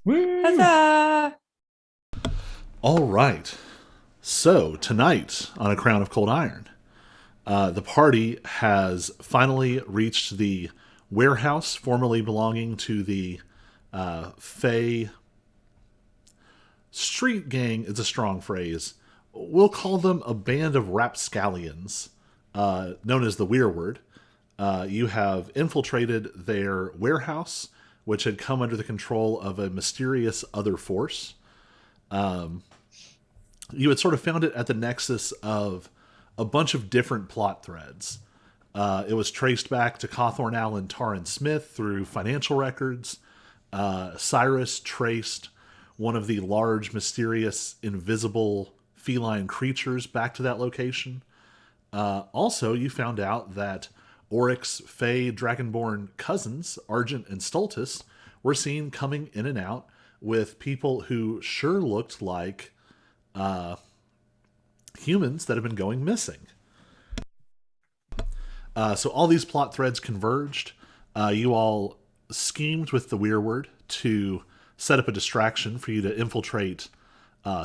Woo! Huzzah! All right. So, tonight on A Crown of Cold Iron, the party has finally reached the warehouse formerly belonging to the Fey Street Gang, is a strong phrase. We'll call them a band of rapscallions, known as the Weirwood. You have infiltrated their warehouse, which had come under the control of a mysterious other force. You had sort of found it at the nexus of a bunch of different plot threads. It was traced back to Cawthorn Allen Taryn Smith through financial records. Cyrus traced one of the large, mysterious, invisible feline creatures back to that location. Also, you found out that Oryx's Fey Dragonborn cousins, Argent and Stultus, were seen coming in and out with people who sure looked like humans that have been going missing. So all these plot threads converged. You all schemed with the Weirword to set up a distraction for you to infiltrate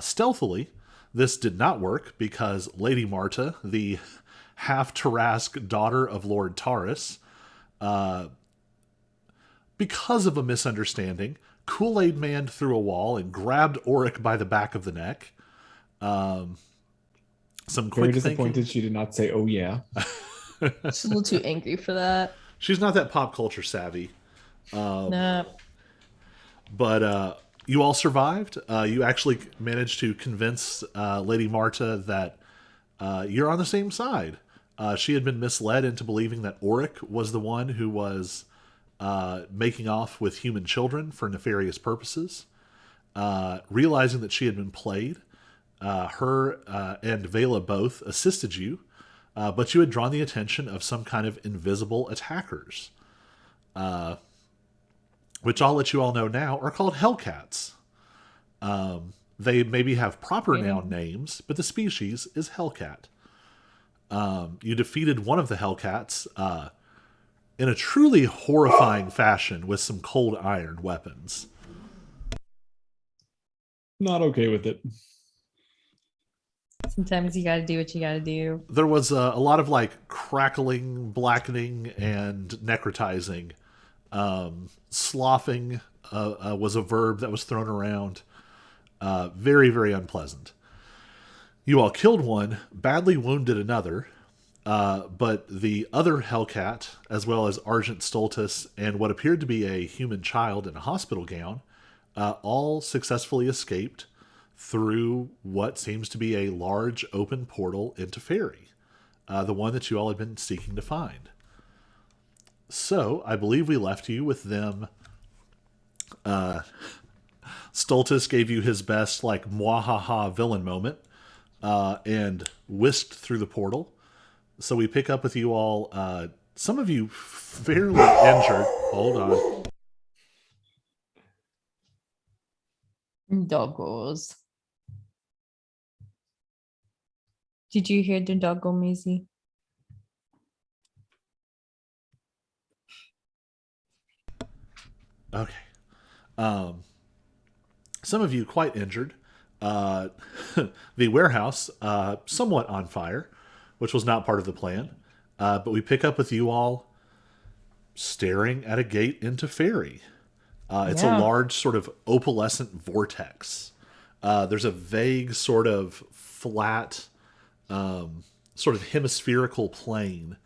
stealthily. This did not work because Lady Marta, the half Tarask daughter of Lord Taurus, because of a misunderstanding, Kool-Aid Man through a wall and grabbed Oric by the back of the neck. Some Very quick thinking. disappointed she did not say, "Oh yeah." She's a little too angry for that. She's not that pop culture savvy. Nah. But you all survived. You actually managed to convince Lady Marta that you're on the same side. She had been misled into believing that Oric was the one who was making off with human children for nefarious purposes. Realizing that she had been played, her and Vela both assisted you, but you had drawn the attention of some kind of invisible attackers, which I'll let you all know now are called Hellcats. They maybe have proper noun names, but the species is Hellcat. You defeated one of the Hellcats in a truly horrifying fashion with some cold iron weapons. Not okay with it. Sometimes you gotta do what you gotta do. There was a lot of like crackling, blackening, and necrotizing. Sloughing was a verb that was thrown around. Very, very unpleasant. You all killed one, badly wounded another, but the other Hellcat, as well as Argent Stultus and what appeared to be a human child in a hospital gown, all successfully escaped through what seems to be a large open portal into Fairy, the one that you all had been seeking to find. So, I believe we left you with them. Stultus gave you his best, like, mwahaha villain moment, and whisked through the portal. So we pick up with you all, some of you fairly injured. Hold on. Doggos. Did you hear the doggo, Maisie? Okay. Some of you quite injured. The warehouse, somewhat on fire, which was not part of the plan. But we pick up with you all staring at a gate into Fairy. It's a Yeah. large sort of opalescent vortex. There's a vague sort of flat, sort of hemispherical plane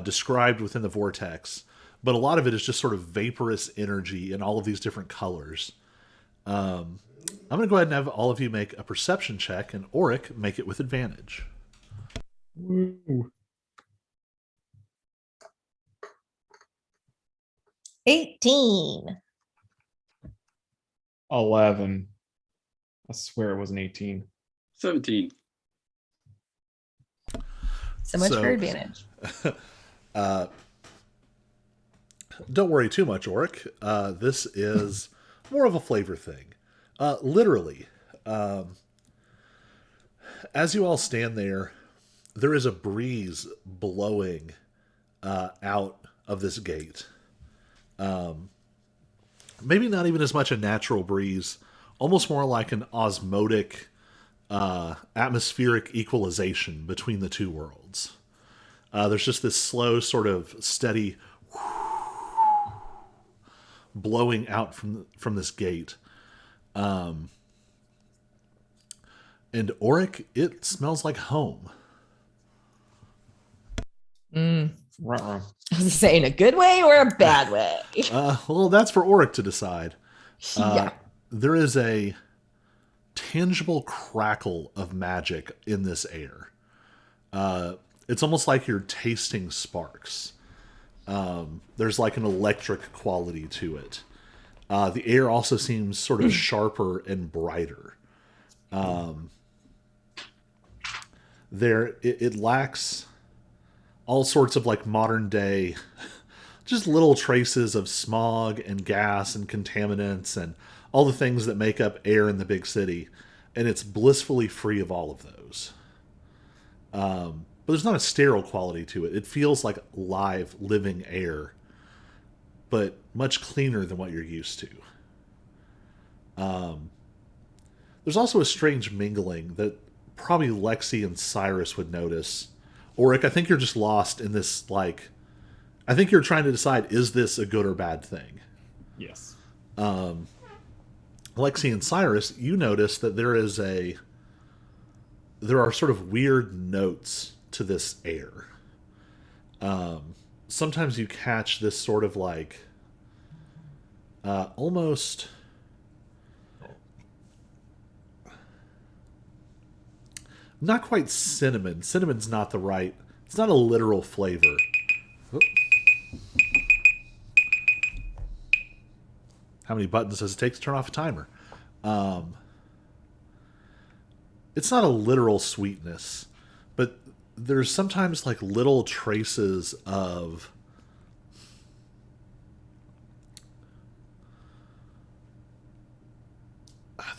described within the vortex, but a lot of it is just sort of vaporous energy in all of these different colors. I'm going to go ahead and have all of you make a perception check, and Oric make it with advantage. Woo. 18. 11. I swear it was an 18. 17. So much So- for advantage. Don't worry too much, Oric. This is more of a flavor thing. Literally, as you all stand there, there is a breeze blowing out of this gate. maybe not even as much a natural breeze, almost more like an osmotic, atmospheric equalization between the two worlds. There's just this slow, sort of steady blowing out from this gate. And Auric, it smells like home. Ruh-roh. I was saying a good way or a bad way. Well, that's for Auric to decide. Yeah. There is a tangible crackle of magic in this air. It's almost like you're tasting sparks. There's like an electric quality to it. The air also seems sort of sharper and brighter. It lacks all sorts of like modern day, just little traces of smog and gas and contaminants and all the things that make up air in the big city, and it's blissfully free of all of those. But there's not a sterile quality to it. It feels like live, living air, but much cleaner than what you're used to. There's also a strange mingling that probably Lexi and Cyrus would notice. Auric, I think you're just lost in this, like, I think you're trying to decide, is this a good or bad thing? Yes. Lexi and Cyrus, you notice that there are sort of weird notes to this air. Sometimes you catch this sort of like, almost, not quite cinnamon. Cinnamon's not the right, it's not a literal flavor. Oop. How many buttons does it take to turn off a timer? It's not a literal sweetness, but there's sometimes like little traces of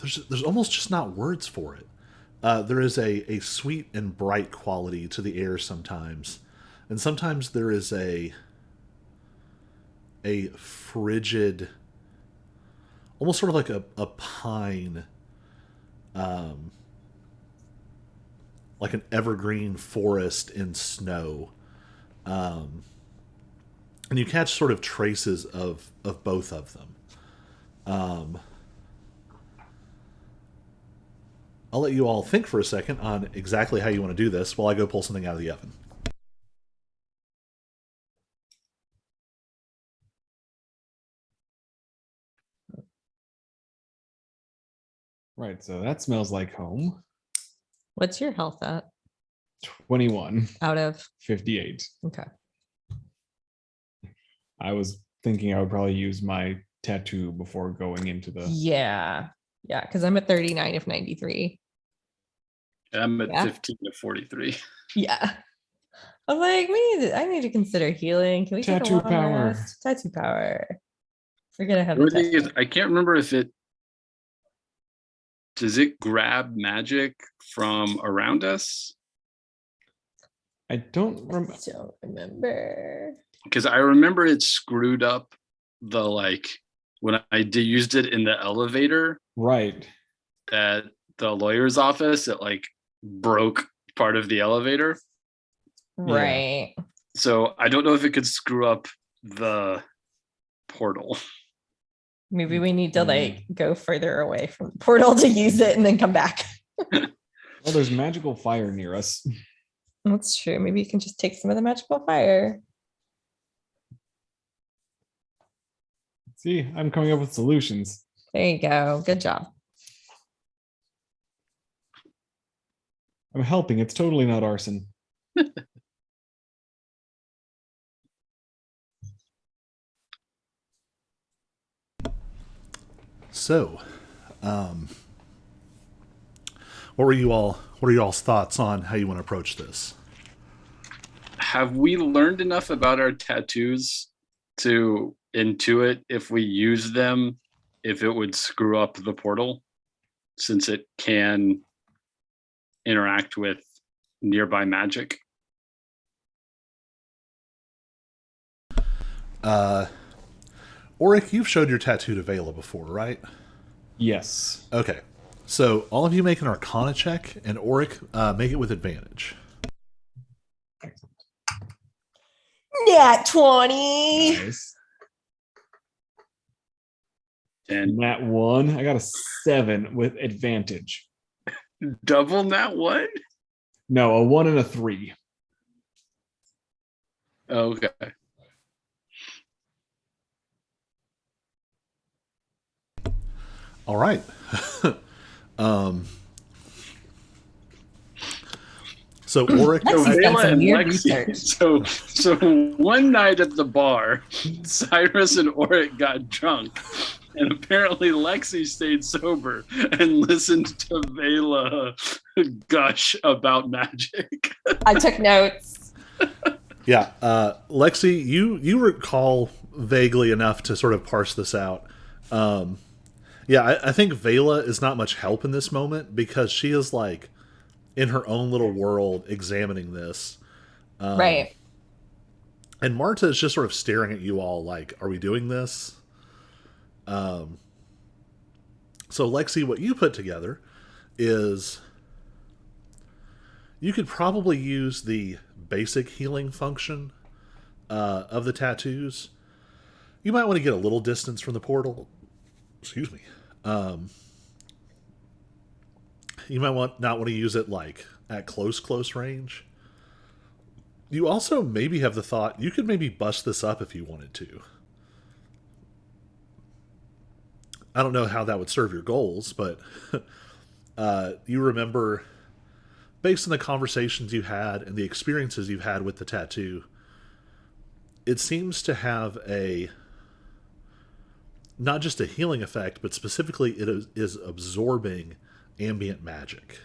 there's almost just not words for it. There is a sweet and bright quality to the air sometimes, and sometimes there is a frigid, almost sort of like a pine, like an evergreen forest in snow, and you catch sort of traces of both of them. I'll let you all think for a second on exactly how you want to do this while I go pull something out of the oven. Right. So that smells like home. What's your health at 21, out of? 58. Okay. I was thinking I would probably use my tattoo before going into the. Yeah. Yeah. Because I'm at 39 of 93. I'm at Yeah. 15 to 43. Yeah. I was like, I need to consider healing. Can we take a Tattoo long power. rest? Tattoo power. We're gonna have The a only thing is, tattoo. I can't remember if does it grab magic from around us? I don't remember. Don't remember. Because I remember it screwed up the, like, when I used it in the elevator Right. at the lawyer's office, it like broke part of the elevator. Right. So I don't know if it could screw up the portal. Maybe we need to like go further away from the portal to use it and then come back. Well, there's magical fire near us. That's true. Maybe you can just take some of the magical fire. See, I'm coming up with solutions. There you go. Good job. I'm helping. It's totally not arson. So, what are y'all's thoughts on how you want to approach this? Have we learned enough about our tattoos to intuit if we use them, if it would screw up the portal, since it can interact with nearby magic? Auric, you've showed your tattoo to Vela before, right? Yes. Okay. So all of you make an Arcana check, and Auric, make it with advantage. Nat 20. Nice. And Nat 1. I got a 7 with advantage. double that what? No, a 1 and a 3. Okay. All right. So Auric, Nice. So He's done Vela some and weird Lexi. research. So one night at the bar, Cyrus and Auric got drunk, and apparently Lexi stayed sober and listened to Vela gush about magic. I took notes. yeah, Lexi, you recall vaguely enough to sort of parse this out. I think Vela is not much help in this moment because she is like in her own little world examining this. Right. And Marta is just sort of staring at you all like, are we doing this? So Lexi, what you put together is you could probably use the basic healing function of the tattoos. You might want to get a little distance from the portal. Excuse me. You might not want to use it like at close range. You also maybe have the thought you could maybe bust this up if you wanted to. I don't know how that would serve your goals, but you remember, based on the conversations you had and the experiences you've had with the tattoo, it seems to have not just a healing effect, but specifically it is absorbing ambient magic.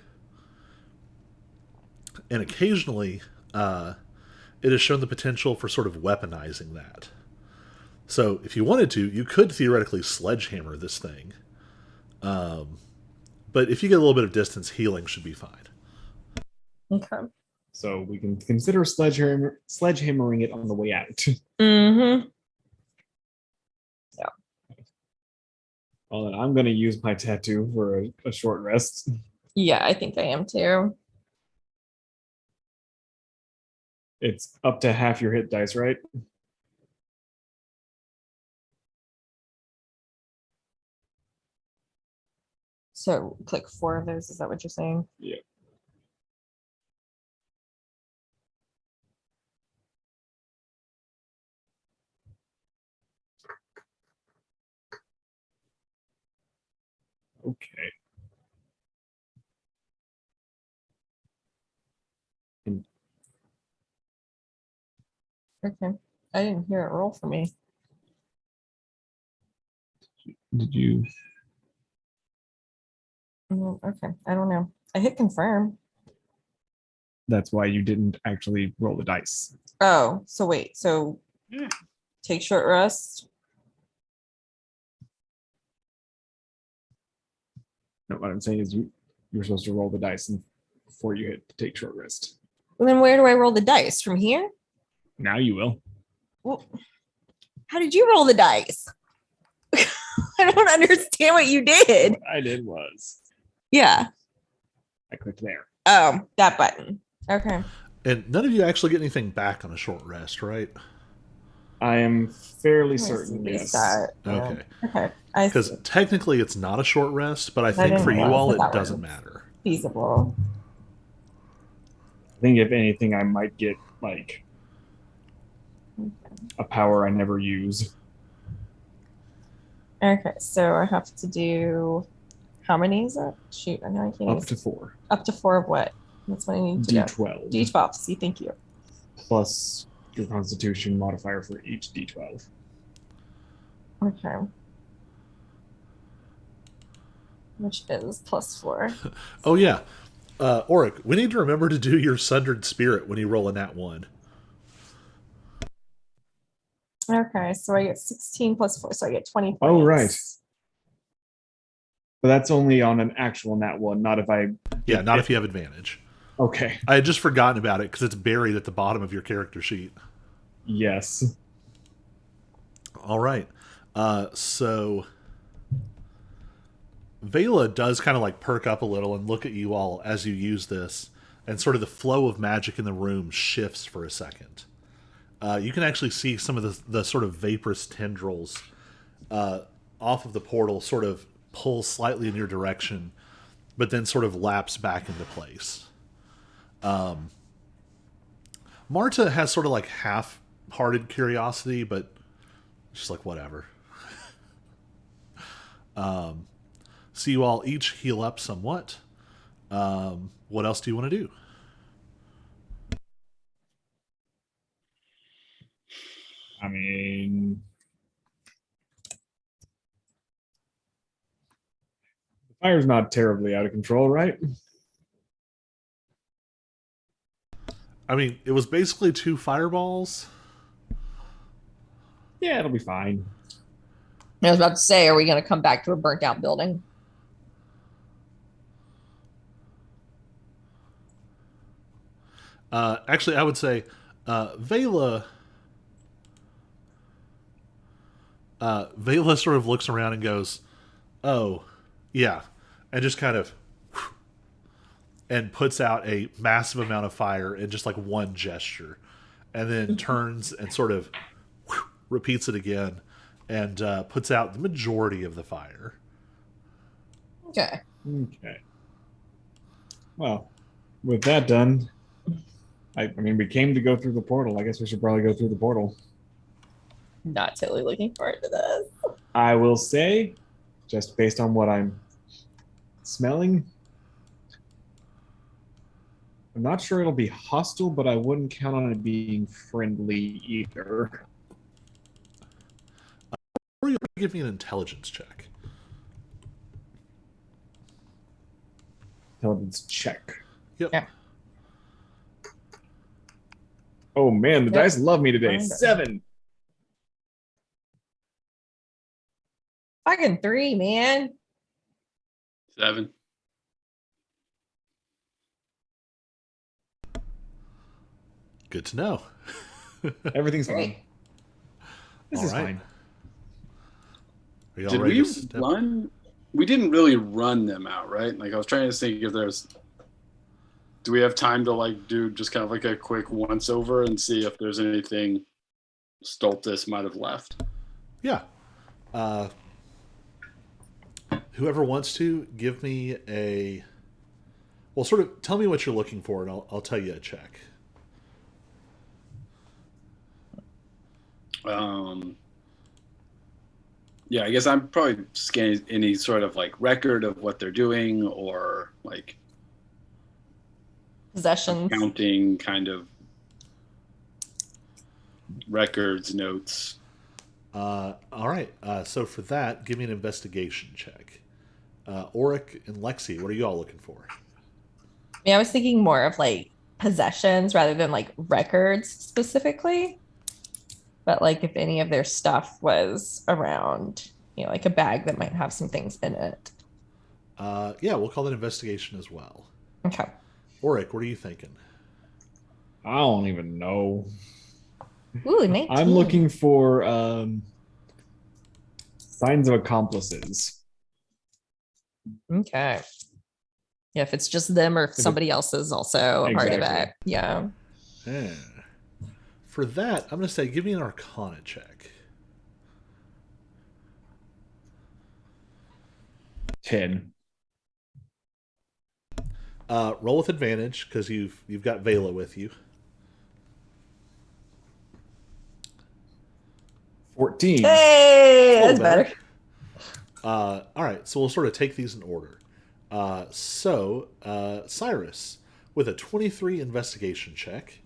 And occasionally, it has shown the potential for sort of weaponizing that. So if you wanted to, you could theoretically sledgehammer this thing. But if you get a little bit of distance, healing should be fine. Okay. So we can consider sledgehammering it on the way out. Mm-hmm. Well, then I'm going to use my tattoo for a short rest. Yeah, I think I am too. It's up to half your hit dice, right? So click 4 of those. Is that what you're saying? Yeah. Okay. Okay. I didn't hear it roll for me. Did you? Okay. I don't know. I hit confirm. That's why you didn't actually roll the dice. Oh, so wait. So Yeah. take short rest. No, what I'm saying is you're supposed to roll the dice before you hit take short rest. And then where do I roll the dice? From here? Now you will. Well, how did you roll the dice? I don't understand what you did. What I did was Yeah. I clicked there. Oh, that button. Okay. And none of you actually get anything back on a short rest, right? I am fairly Let's certain. Yes. restart. Okay. Okay. I see. Because technically it's not a short rest, but I think didn't for you realize all that it that doesn't was- matter. Feasible. I think if anything, I might get like a power I never use. Okay, so I have to do how many is it? Shoot, I know I can't. Up even- to 4. Up to 4 of what? That's what I need to do. D12. D12. See, thank you. Plus your constitution modifier for each D12. Okay. Which is +4. Oh yeah. Auric, we need to remember to do your Sundered Spirit when you roll a nat 1. Okay, so I get 16 +4, so I get 20 points. Oh, right. But that's only on an actual nat 1, not if I. Yeah, not if you have advantage. Okay. I had just forgotten about it because it's buried at the bottom of your character sheet. Yes. All right. So Vela does kind of like perk up a little and look at you all as you use this, and sort of the flow of magic in the room shifts for a second. You can actually see some of the sort of vaporous tendrils off of the portal sort of pull slightly in your direction, but then sort of lapse back into place. Marta has sort of like half-hearted curiosity, but just like whatever. So you all each heal up somewhat. What else do you want to do? I mean, the fire's not terribly out of control, right? I mean, it was basically 2 fireballs. Yeah, it'll be fine. I was about to say, are we going to come back to a burnt out building? Actually, I would say Vela. Vela sort of looks around and goes, "Oh, yeah," and just kind of and puts out a massive amount of fire in just like one gesture, and then turns and sort of repeats it again and puts out the majority of the fire. Okay. Okay. Well, with that done, I mean, we came to go through the portal. I guess we should probably go through the portal. Not totally looking forward to this. I will say, just based on what I'm smelling, I'm not sure it'll be hostile, but I wouldn't count on it being friendly either. Or you give me an intelligence check. Intelligence check. Yep. Yeah. Oh man, the Yep. dice love me today. Mine do. 7. Fucking 3, man. 7. Good to know. Everything's fine. Great. This All is right. fine. Are you all Did ready we to step? run? We didn't really run them out, right? Like I was trying to think if there's. Do we have time to like do just kind of like a quick once over and see if there's anything Stultus might have left? Yeah. Whoever wants to give me a. Well, sort of tell me what you're looking for, and I'll tell you a check. Yeah, I guess I'm probably scanning any sort of like record of what they're doing or like Possessions. counting kind of records, notes. All right. So for that, give me an investigation check. Auric and Lexi, what are you all looking for? I was thinking more of like possessions rather than like records specifically. But like if any of their stuff was around, like a bag that might have some things in it. Yeah, we'll call that investigation as well. Okay. Auric, what are you thinking? I don't even know. Ooh, 19. I'm looking for signs of accomplices. Okay. Yeah, if it's just them or if somebody else is also a part of it. Exactly. Yeah. Yeah. For that, I'm going to say give me an Arcana check. 10. Roll with advantage because you've got Vela with you. 14. Hey, A that's little better. All right, so we'll sort of take these in order. Cyrus, with a 23 investigation check,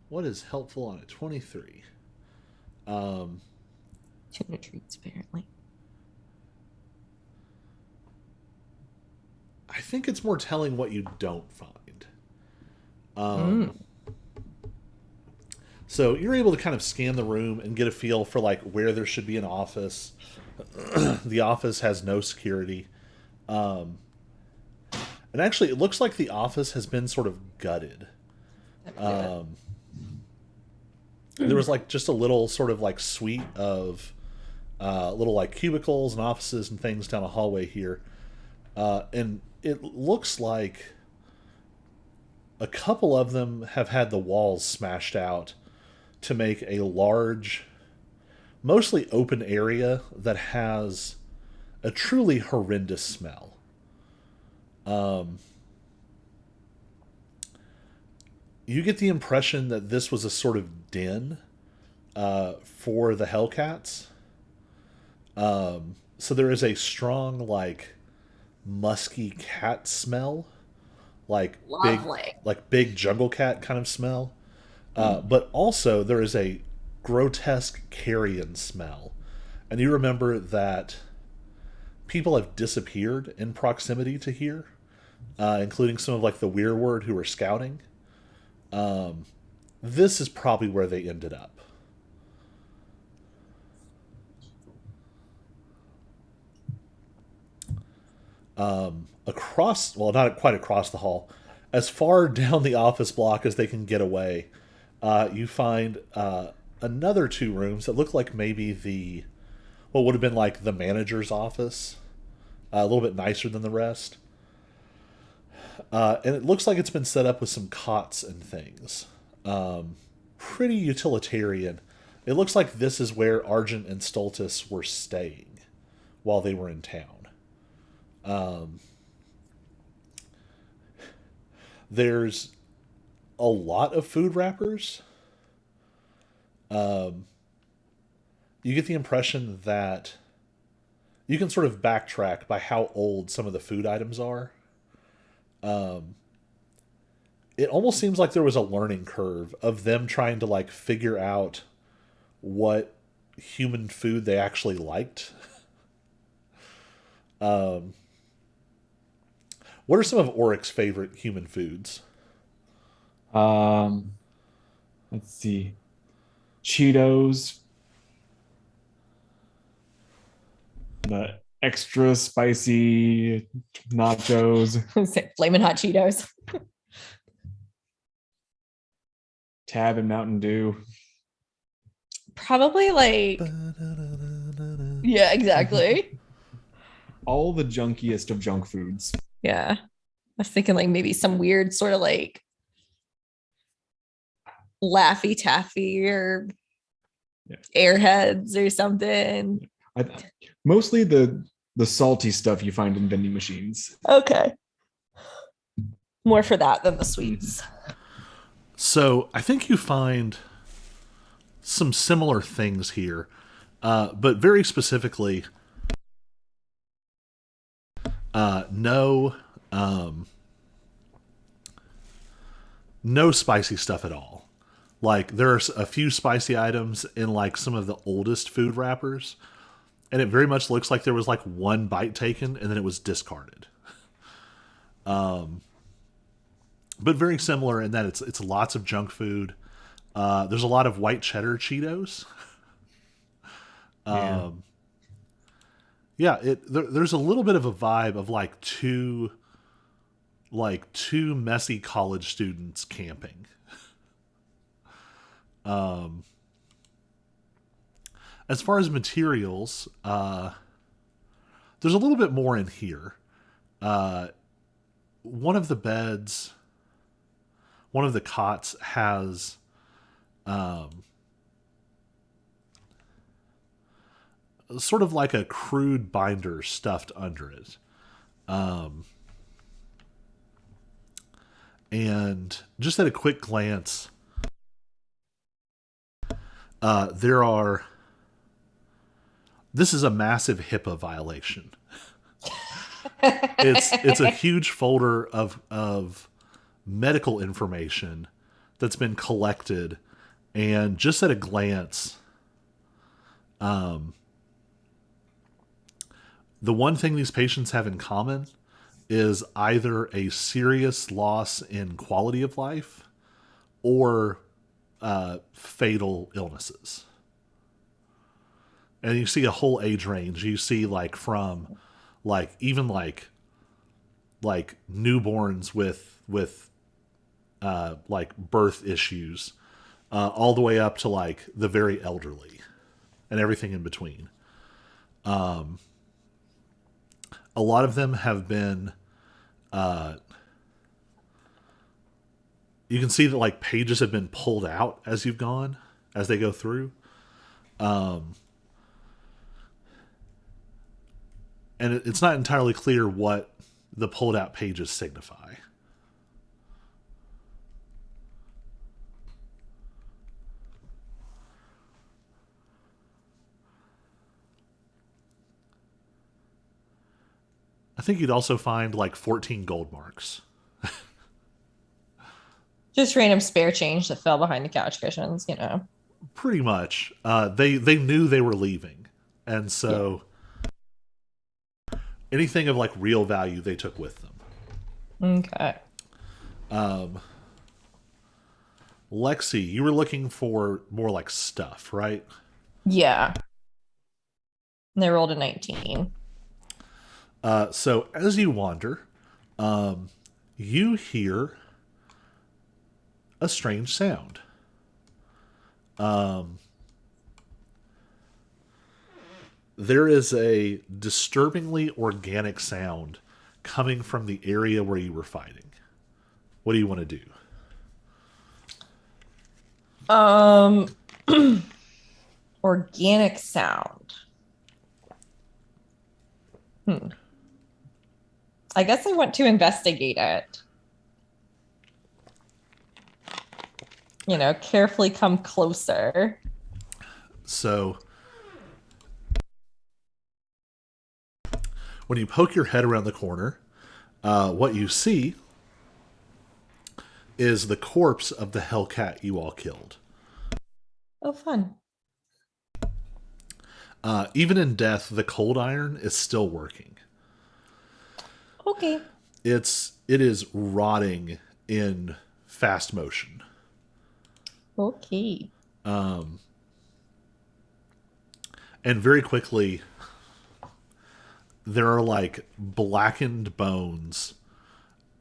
what is helpful on a 23? Tuna treats, apparently. I think it's more telling what you don't find. So you're able to kind of scan the room and get a feel for like where there should be an office. The office has no security. And actually, it looks like the office has been sort of gutted. Um, there was like just a little sort of like suite of little like cubicles and offices and things down a hallway here. And it looks like a couple of them have had the walls smashed out to make a large, mostly open area that has a truly horrendous smell. You get the impression that this was a sort of den for the Hellcats. So there is a strong, like, musky cat smell, like Lovely. big jungle cat kind of smell. But also there is a grotesque carrion smell, and you remember that people have disappeared in proximity to here, including some of like the Weirwood who were scouting. This is probably where they ended up. Across, well, not quite across the hall, as far down the office block as they can get away, you find another two rooms that look like maybe what would have been like the manager's office, a little bit nicer than the rest. And it looks like it's been set up with some cots and things. Pretty utilitarian. It looks like this is where Argent and Stultus were staying while they were in town. There's a lot of food wrappers. You get the impression that you can sort of backtrack by how old some of the food items are. It almost seems like there was a learning curve of them trying to like figure out what human food they actually liked. What are some of Oric's favorite human foods? Um, let's see. Cheetos, the extra spicy nachos, Flamin' hot Cheetos. Tab and Mountain Dew. Probably like, yeah, exactly. All the junkiest of junk foods. Yeah. I was thinking like maybe some weird sort of like Laffy Taffy or Yeah. Airheads or something. I, mostly the salty stuff you find in vending machines. Okay. More for that than the sweets. So I think you find some similar things here, but very specifically, no spicy stuff at all. Like there's a few spicy items in like some of the oldest food wrappers, and it very much looks like there was like one bite taken and then it was discarded. But very similar in that it's lots of junk food. There's a lot of white cheddar Cheetos. Yeah. Yeah, there's a little bit of a vibe of like two messy college students camping. As far as materials, there's a little bit more in here. One of the beds, one of the cots has sort of like a crude binder stuffed under it. And just at a quick glance, this is a massive HIPAA violation. It's a huge folder of medical information that's been collected, and just at a glance, the one thing these patients have in common is either a serious loss in quality of life or fatal illnesses. And you see a whole age range. You see like from like even like like newborns with like birth issues, all the way up to like the very elderly and everything in between. A lot of them have been you can see that like pages have been pulled out as you've gone, as they go through. And it's not entirely clear what the pulled out pages signify. I think you'd also find like 14 gold marks. Just random spare change that fell behind the couch cushions, you know. Pretty much. They knew they were leaving, and so anything of like real value they took with them. Okay. Lexi, you were looking for more like stuff, right? Yeah. And they rolled a 19. So as you wander, you hear a strange sound. There is a disturbingly organic sound coming from the area where you were fighting. What do you want to do? Organic sound. I guess I want to investigate it. You know, carefully come closer. So when you poke your head around the corner, what you see is the corpse of the Hellcat you all killed. Oh, fun. Even in death, the cold iron is still working. Okay. It is rotting in fast motion. Okay. And very quickly, there are like blackened bones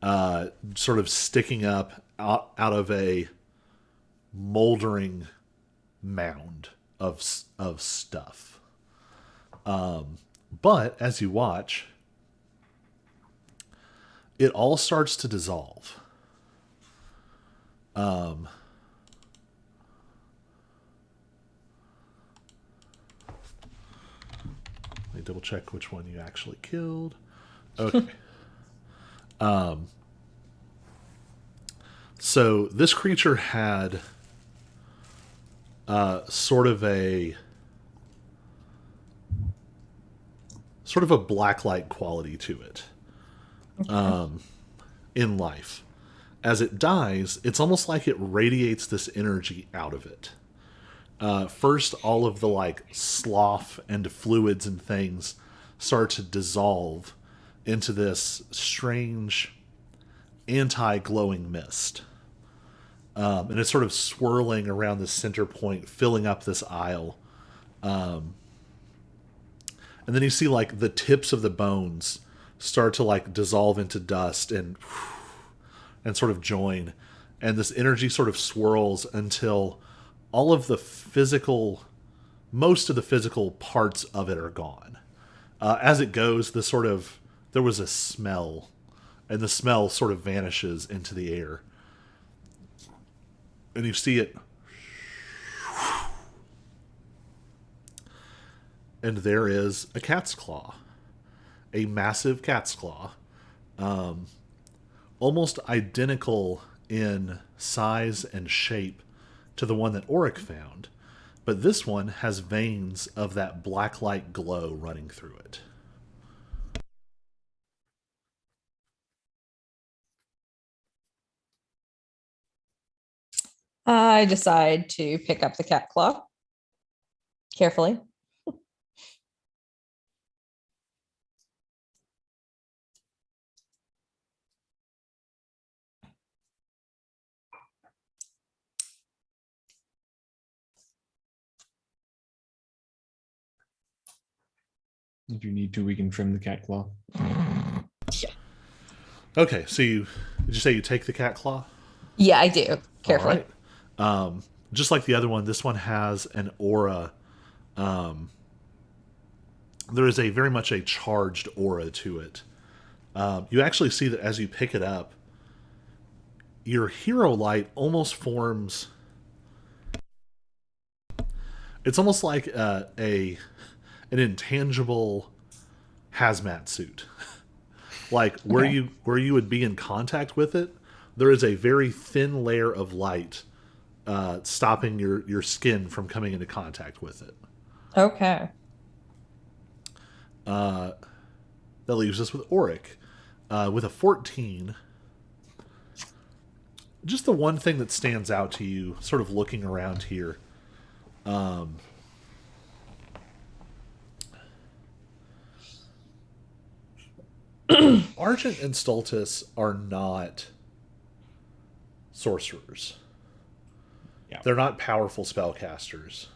sort of sticking up out of a moldering mound of stuff. But as you watch, it all starts to dissolve. Let me double check which one you actually killed. Okay. So this creature had sort of a blacklight quality to it. In life. As it dies, it's almost like it radiates this energy out of it. First, all of the like slough and fluids and things start to dissolve into this strange anti-glowing mist. And it's sort of swirling around the center point, filling up this aisle. And then you see like the tips of the bones start to like dissolve into dust and sort of join. And this energy sort of swirls until all of the most of the physical parts of it are gone. As it goes, there was a smell, and the smell sort of vanishes into the air. And you see it. And there is a cat's claw. A massive cat's claw. Almost identical in size and shape to the one that Auric found. But this one has veins of that blacklight glow running through it. I decide to pick up the cat claw carefully. If you need to, we can trim the cat claw. Yeah. Okay, so did you say you take the cat claw? Yeah, I do. Carefully. All right. Just like the other one, this one has an aura. There is a very much a charged aura to it. You actually see that as you pick it up, your hero light almost forms. It's almost like an intangible hazmat suit. Like Okay. where you would be in contact with it, there is a very thin layer of light stopping your skin from coming into contact with it. Okay. That leaves us with Auric. With a 14, just the one thing that stands out to you, sort of looking around here, Argent and Stultus are not sorcerers. Yeah. They're not powerful spellcasters.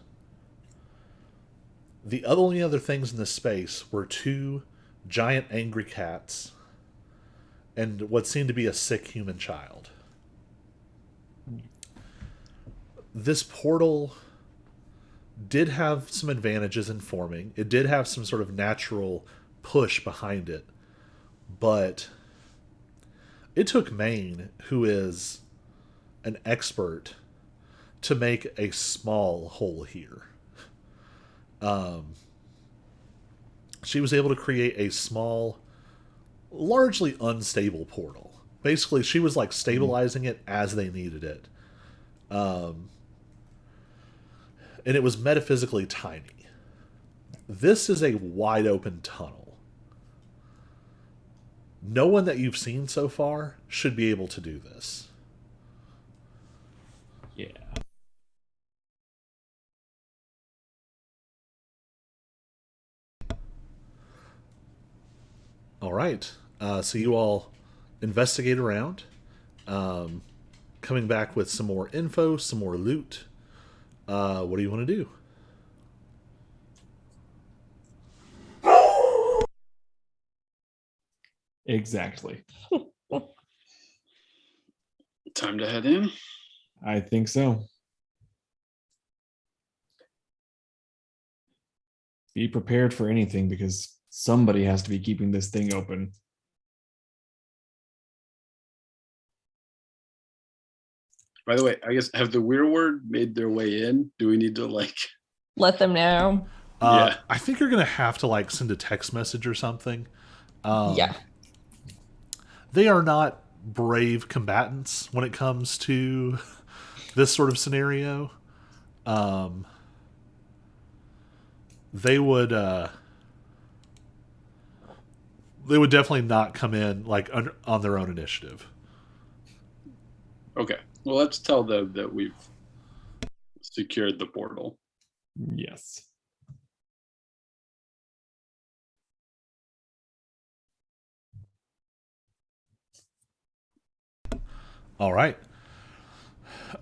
The only other things in this space were two giant angry cats and what seemed to be a sick human child. This portal did have some advantages in forming. It did have some sort of natural push behind it. But it took Maine, who is an expert, to make a small hole here. She was able to create a small, largely unstable portal. Basically, she was like stabilizing it as they needed it. And it was metaphysically tiny. This is a wide open tunnel. No one that you've seen so far should be able to do this. Yeah. All right. So you all investigate around, coming back with some more info, some more loot. What do you want to do? Exactly. Time to head in. I think so. Be prepared for anything because somebody has to be keeping this thing open. By the way, I guess have the Weirwood made their way in? Do we need to like? Let them know. Yeah. I think you're gonna have to like send a text message or something. Yeah. They are not brave combatants when it comes to this sort of scenario. They would definitely not come in like on their own initiative. Okay. Well, let's tell them that we've secured the portal. Yes. All right.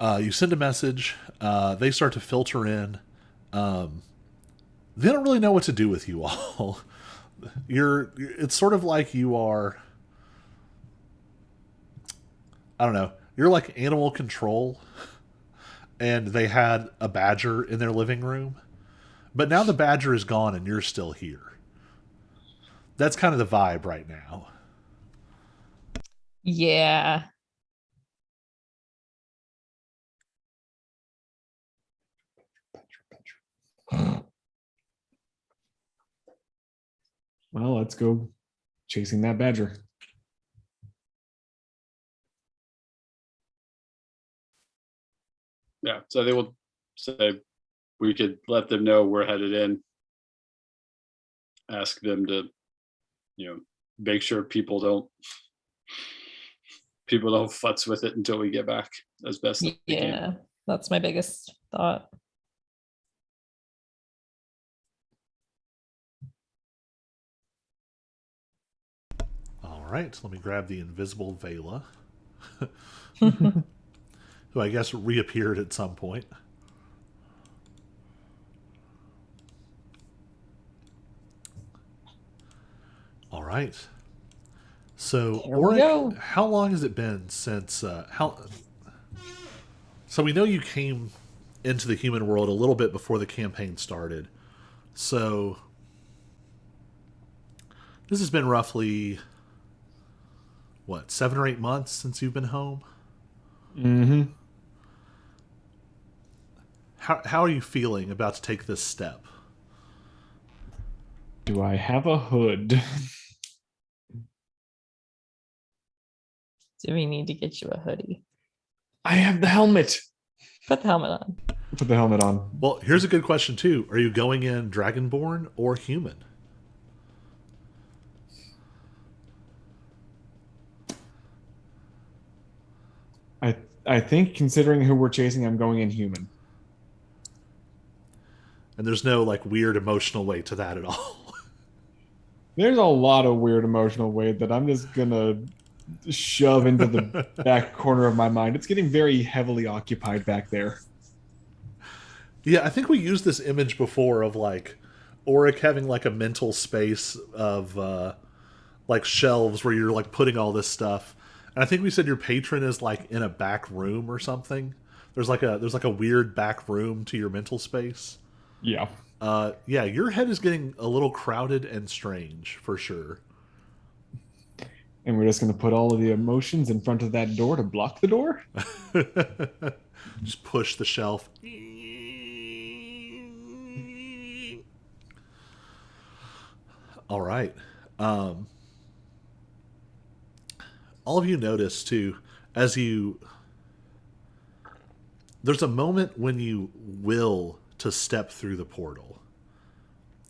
You send a message. They start to filter in. They don't really know what to do with you all. It's sort of like you are. I don't know. You're like animal control, and they had a badger in their living room, but now the badger is gone and you're still here. That's kind of the vibe right now. Yeah. Well, let's go chasing that badger. Yeah. So they will say we could let them know we're headed in. Ask them to, make sure people don't futz with it until we get back as best they can. Yeah. That's my biggest thought. All right, let me grab the invisible Vela, who I guess reappeared at some point. All right. So, Here we go. Auric, how long has it been since how? So we know you came into the human world a little bit before the campaign started. So this has been roughly what, 7 or 8 months since you've been home. Mm-hmm. How are you feeling about to take this step? Do I have a hood? Do we need to get you a hoodie? I have the helmet. Put the helmet on. Put the helmet on. Well, here's a good question too. Are you going in Dragonborn or human? I think considering who we're chasing, I'm going in human. And there's no like weird emotional weight to that at all. There's a lot of weird emotional weight that I'm just gonna shove into the back corner of my mind. It's getting very heavily occupied back there. Yeah, I think we used this image before of like Auric having like a mental space of like shelves where you're like putting all this stuff. And I think we said your patron is like in a back room or something. There's like a weird back room to your mental space. Yeah. Yeah, your head is getting a little crowded and strange for sure. And we're just gonna put all of the emotions in front of that door to block the door? Just push the shelf. All right. All of you notice too, as you. There's a moment when you will to step through the portal.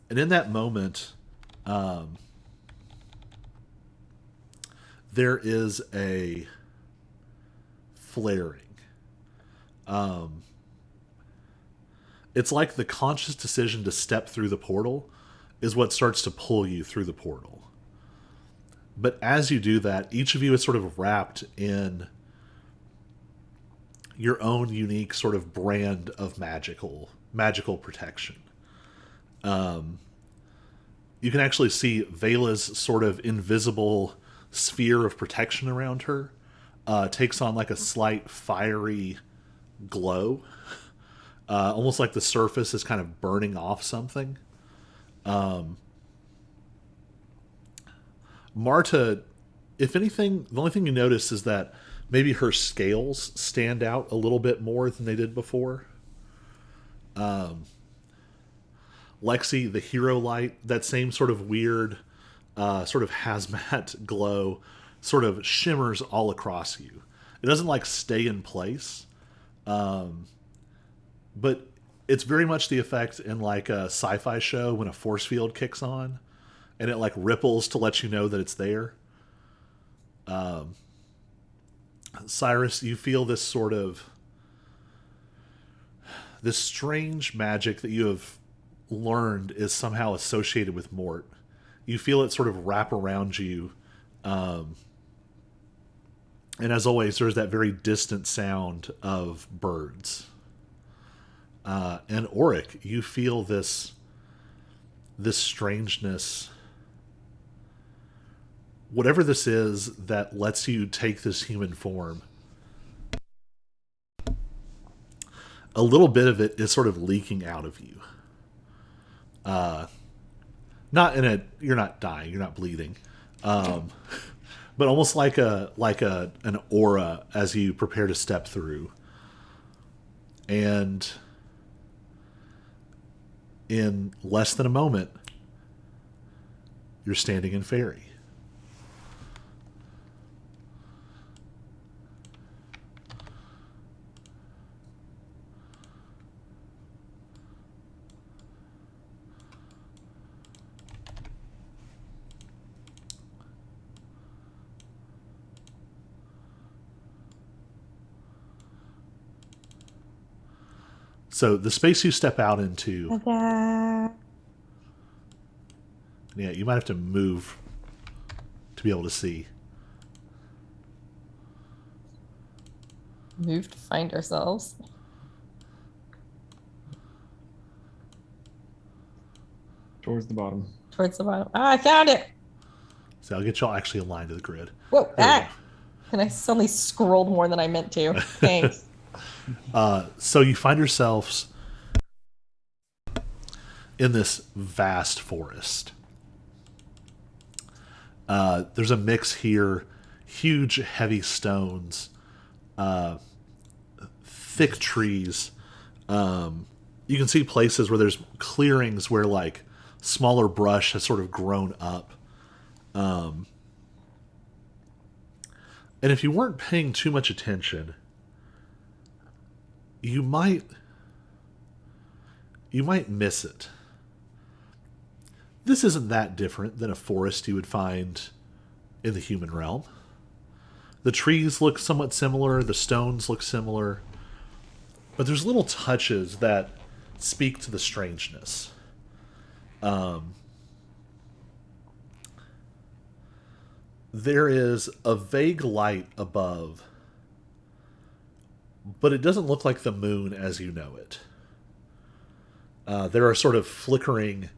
And in that moment, there is a flaring. It's like the conscious decision to step through the portal is what starts to pull you through the portal. But as you do that, each of you is sort of wrapped in your own unique sort of brand of magical protection. You can actually see Vela's sort of invisible sphere of protection around her takes on like a slight fiery glow, almost like the surface is kind of burning off something. Marta, if anything, the only thing you notice is that maybe her scales stand out a little bit more than they did before. Lexi, the hero light, that same sort of weird, sort of hazmat glow, sort of shimmers all across you. It doesn't like stay in place, but it's very much the effect in like a sci-fi show when a force field kicks on, and it like ripples to let you know that it's there. Cyrus, you feel this sort of this strange magic that you have learned is somehow associated with Mort. You feel it sort of wrap around you. And as always, there's that very distant sound of birds. And Auric, you feel this strangeness. Whatever this is that lets you take this human form, a little bit of it is sort of leaking out of you. Not in a, you're not dying, you're not bleeding, but almost like an aura as you prepare to step through. And in less than a moment, you're standing in Fairy. So the space you step out into, Ta-da. yeah, you might have to move to be able to see. Move to find ourselves. Towards the bottom. Towards the bottom. Ah, I found it. So I'll get y'all actually aligned to the grid. Whoa, There we ah! And I suddenly scrolled more than I meant to. Thanks. So you find yourselves in this vast forest. There's a mix here, huge, heavy stones, thick trees. You can see places where there's clearings where like smaller brush has sort of grown up. And if you weren't paying too much attention, you might miss it. This isn't that different than a forest you would find in the human realm. The trees look somewhat similar, the stones look similar, but there's little touches that speak to the strangeness. There is a vague light above, but it doesn't look like the moon as you know it. There are sort of flickering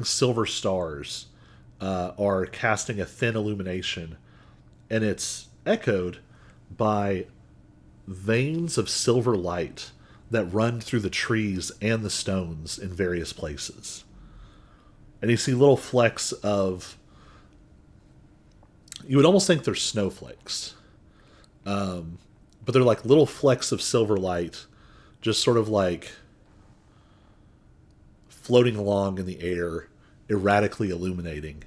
silver stars are casting a thin illumination, and it's echoed by veins of silver light that run through the trees and the stones in various places. And you see little flecks of... You would almost think they're snowflakes. But they're like little flecks of silver light, just sort of like floating along in the air, erratically illuminating.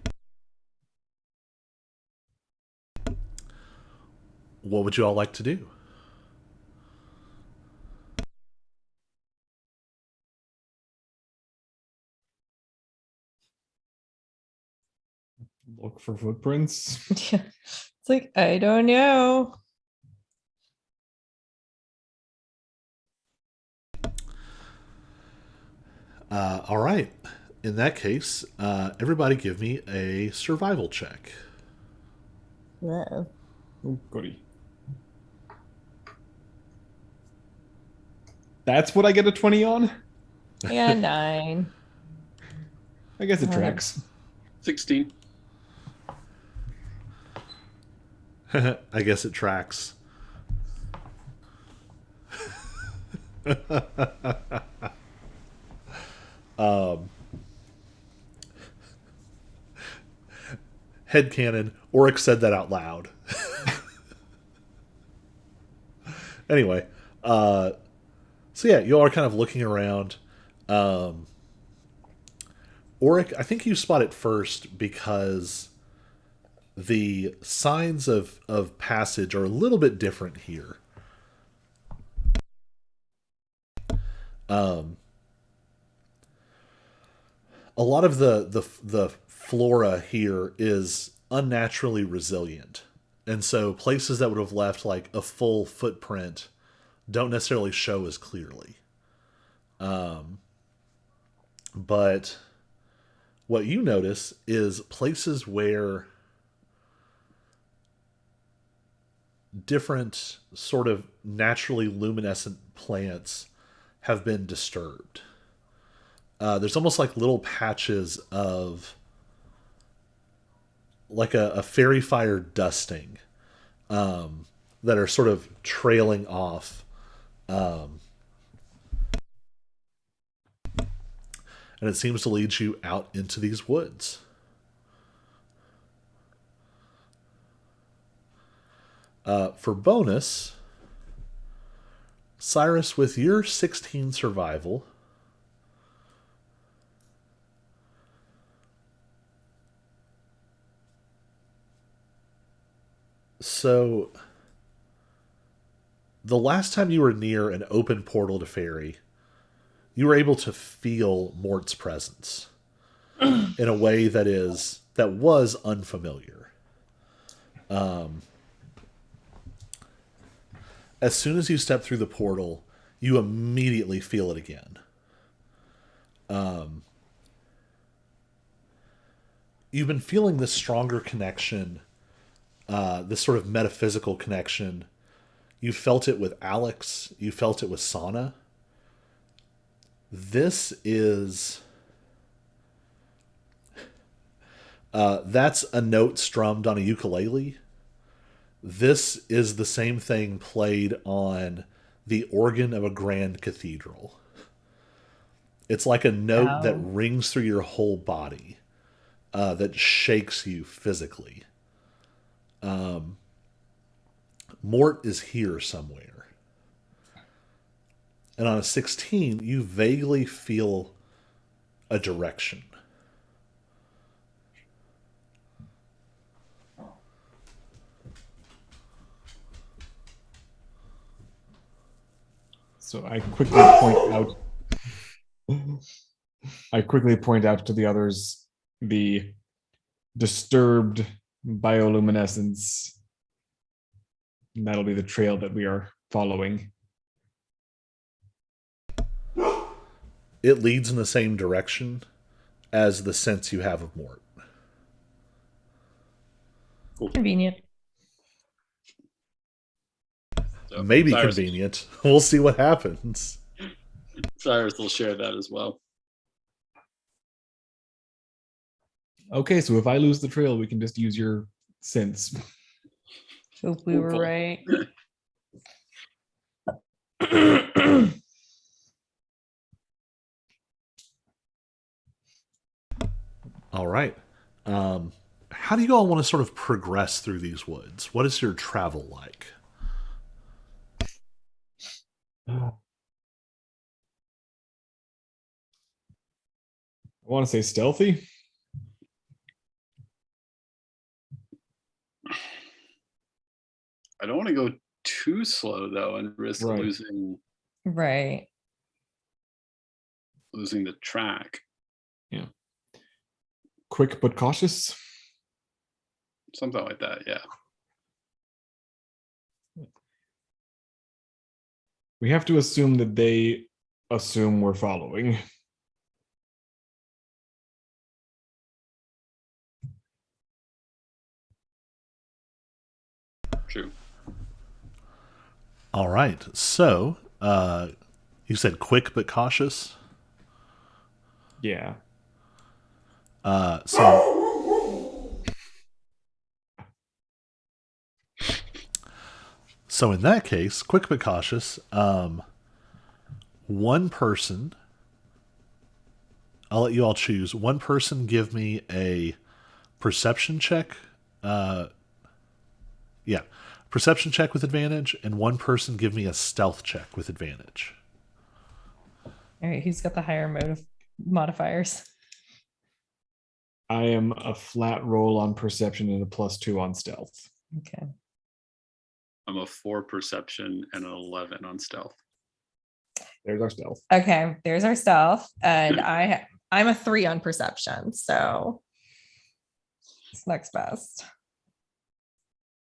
What would you all like to do? Look for footprints. Yeah. It's like, I don't know. All right. In that case, everybody give me a survival check. Whoa. Oh, goody. That's what I get a 20 on? Yeah, 9. I guess it tracks. 16. I guess it tracks. Headcanon, Oryx said that out loud. Anyway, so yeah, you all are kind of looking around. Oryx, I think you spot it first because the signs of passage are a little bit different here. A lot of the flora here is unnaturally resilient. And so places that would have left like a full footprint don't necessarily show as clearly. But what you notice is places where different sort of naturally luminescent plants have been disturbed. There's almost like little patches of like a fairy fire dusting that are sort of trailing off. And it seems to lead you out into these woods. For bonus, Cyrus, with your 16 survival, so the last time you were near an open portal to Fairy, you were able to feel Mort's presence in a way that was unfamiliar. As soon as you step through the portal, you immediately feel it again. You've been feeling this stronger connection, this sort of metaphysical connection. You felt it with Alex. You felt it with Sana. This is That's a note strummed on a ukulele. This is the same thing played on the organ of a grand cathedral. It's like a note that Wow. rings through your whole body, that shakes you physically. Mort is here somewhere. And on a 16, you vaguely feel a direction. So I quickly point out to the others the disturbed bioluminescence. And that'll be the trail that we are following. It leads in the same direction as the sense you have of Mort. Convenient. So Maybe Cyrus, convenient. We'll see what happens. Cyrus will share that as well. Okay, so if I lose the trail, we can just use your sense. Hope we were Hopeful. right. All right. How do you all want to sort of progress through these woods? What is your travel like? I want to say stealthy. I don't want to go too slow though and risk Right. Right. losing the track. Quick but cautious. Something like that, yeah. We have to assume that they assume we're following. True. All right. So, you said quick but cautious. Yeah. So in that case, quick but cautious. One person. I'll let you all choose. One person give me a perception check. Yeah, perception check with advantage, and one person give me a stealth check with advantage. All right. Who's got the higher modifiers? I am a flat roll on perception and a +2 on stealth. Okay. I'm a 4 perception and an 11 on stealth. There's our stealth. Okay. There's our stealth, and I'm a 3 on perception, so it's next best.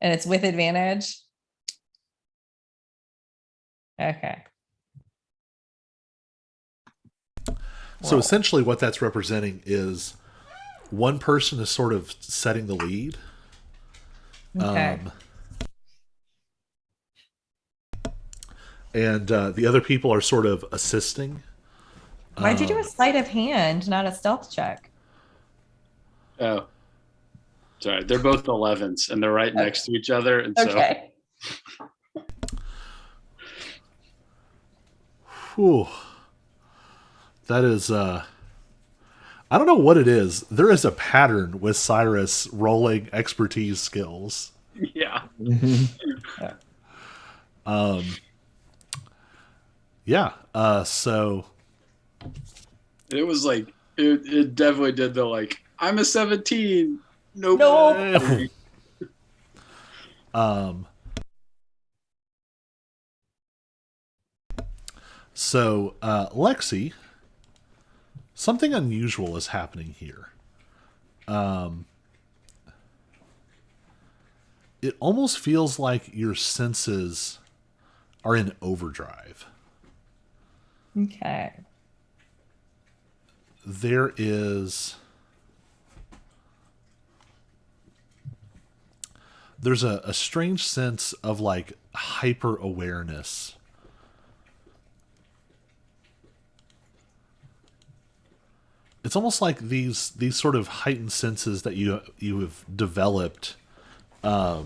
And it's with advantage. Okay. So essentially, what that's representing is one person is sort of setting the lead. Okay. And the other people are sort of assisting. Why'd you do a sleight of hand, not a stealth check? Oh, sorry. They're both 11s and they're right next to each other. And so Okay. Whew. That is, I don't know what it is. There is a pattern with Cyrus rolling expertise skills. yeah. Yeah. So It was like it definitely did the like, I'm a 17. Nope. Nope. So, Lexi, something unusual is happening here. It almost feels like your senses are in overdrive. Okay. There's a strange sense of like hyper awareness. it's almost like these sort of heightened senses that you have developed are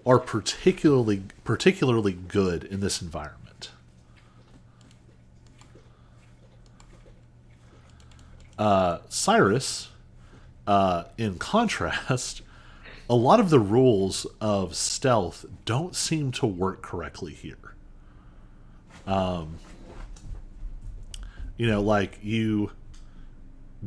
particularly good in this environment. Cyrus, in contrast, a lot of the rules of stealth don't seem to work correctly here. Like you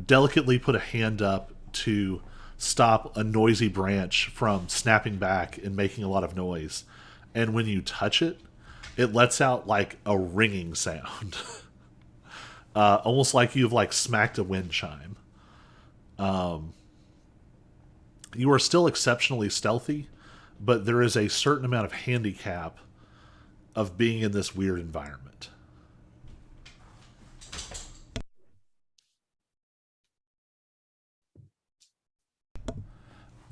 delicately put a hand up to stop a noisy branch from snapping back and making a lot of noise. And when you touch it, it lets out like a ringing sound. Almost like you've like smacked a wind chime. You are still exceptionally stealthy, but there is a certain amount of handicap of being in this weird environment.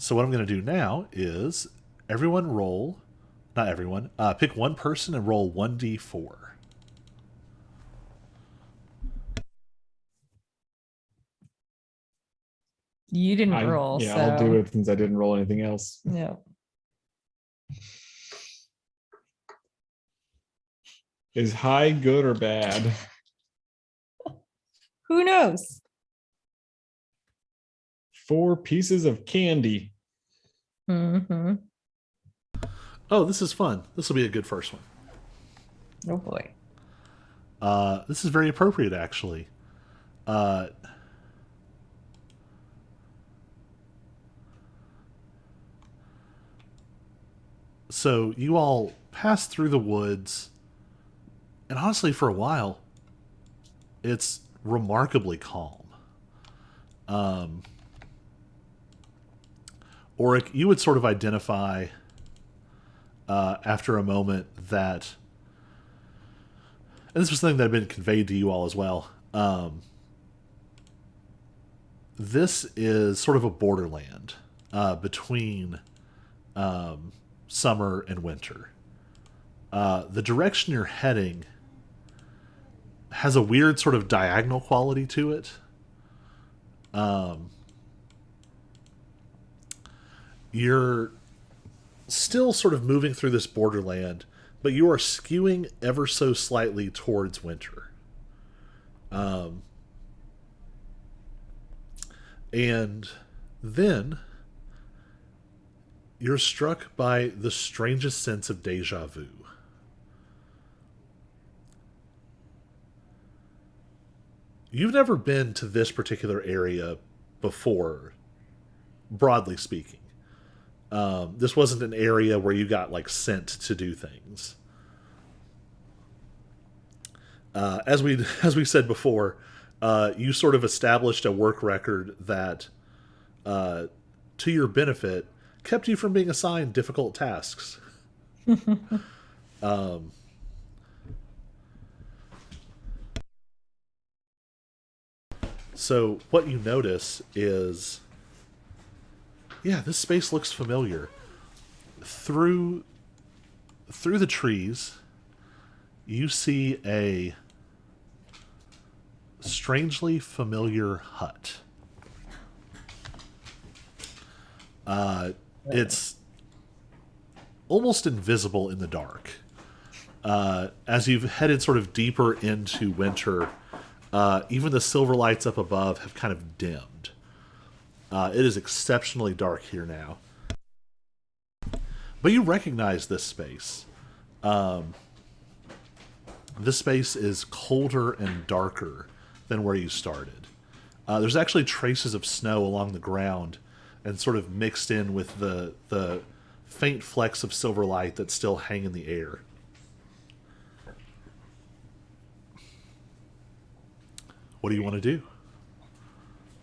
So what I'm going to do now is everyone roll, not everyone, pick one person and roll 1d4. You didn't roll, Yeah, so I'll do it since I didn't roll anything else. Yeah. Is high good or bad? Who knows? 4 pieces of candy. Mm-hmm. Oh, this is fun. This will be a good first one. Oh boy. This is very appropriate, actually. So you all pass through the woods, and honestly, for a while, it's remarkably calm. Auric, you would sort of identify after a moment that, and this was something that had been conveyed to you all as well, this is sort of a borderland between summer and winter. The direction you're heading has a weird sort of diagonal quality to it. You're still sort of moving through this borderland, but you are skewing ever so slightly towards winter. And then you're struck by the strangest sense of deja vu. You've never been to this particular area before, broadly speaking. This wasn't an area where you got like sent to do things. As we said before, you sort of established a work record that, to your benefit, kept you from being assigned difficult tasks. So what you notice is, yeah, this space looks familiar. Through the trees, you see a strangely familiar hut. It's almost invisible in the dark. As you've headed sort of deeper into winter, even the silver lights up above have kind of dimmed. It is exceptionally dark here now. But you recognize this space. This space is colder and darker than where you started. There's actually traces of snow along the ground and sort of mixed in with the faint flecks of silver light that still hang in the air. What do you want to do?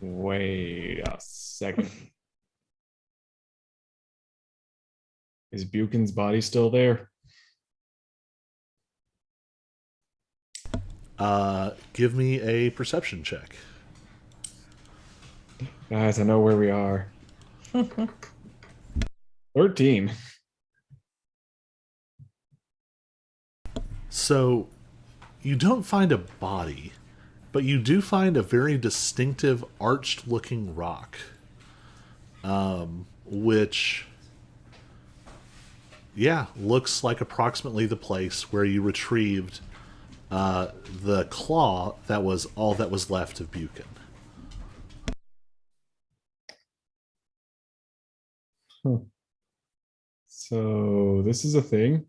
Wait a second. Is Buchan's body still there? Give me a perception check. Guys, I know where we are. 13. So, you don't find a body, but you do find a very distinctive arched looking rock, which, yeah, looks like approximately the place where you retrieved the claw that was all that was left of Buchan. Huh. So this is a thing.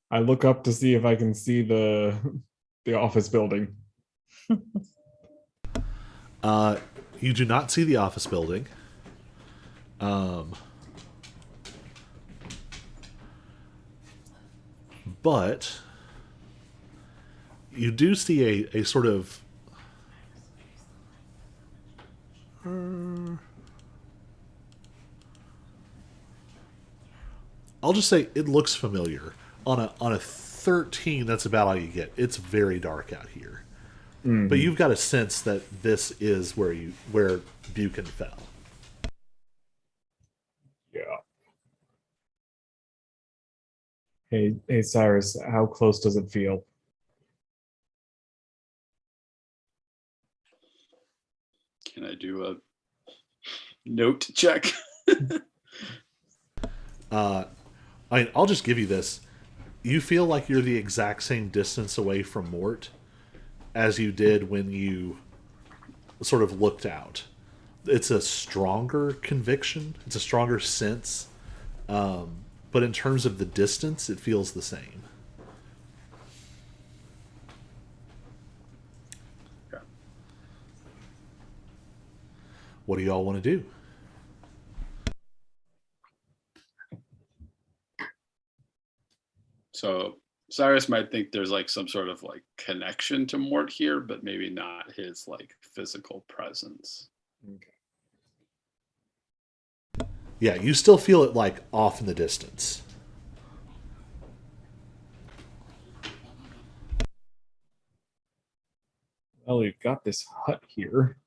I look up to see if I can see the the office building. You do not see the office building. But you do see a sort of I'll just say it looks familiar. On a 13, that's about all you get. It's very dark out here. But you've got a sense that this is where Buchan fell. Yeah. Hey, Cyrus, how close does it feel? Can I do a note check? I'll just give you this. You feel like you're the exact same distance away from Mort as you did when you sort of looked out. It's a stronger conviction. It's a stronger sense. But in terms of the distance, it feels the same. Okay. What do y'all want to do? So Cyrus might think there's like some sort of like connection to Mort here, but maybe not his like physical presence. Okay. Yeah, you still feel it like off in the distance. Well, we've got this hut here.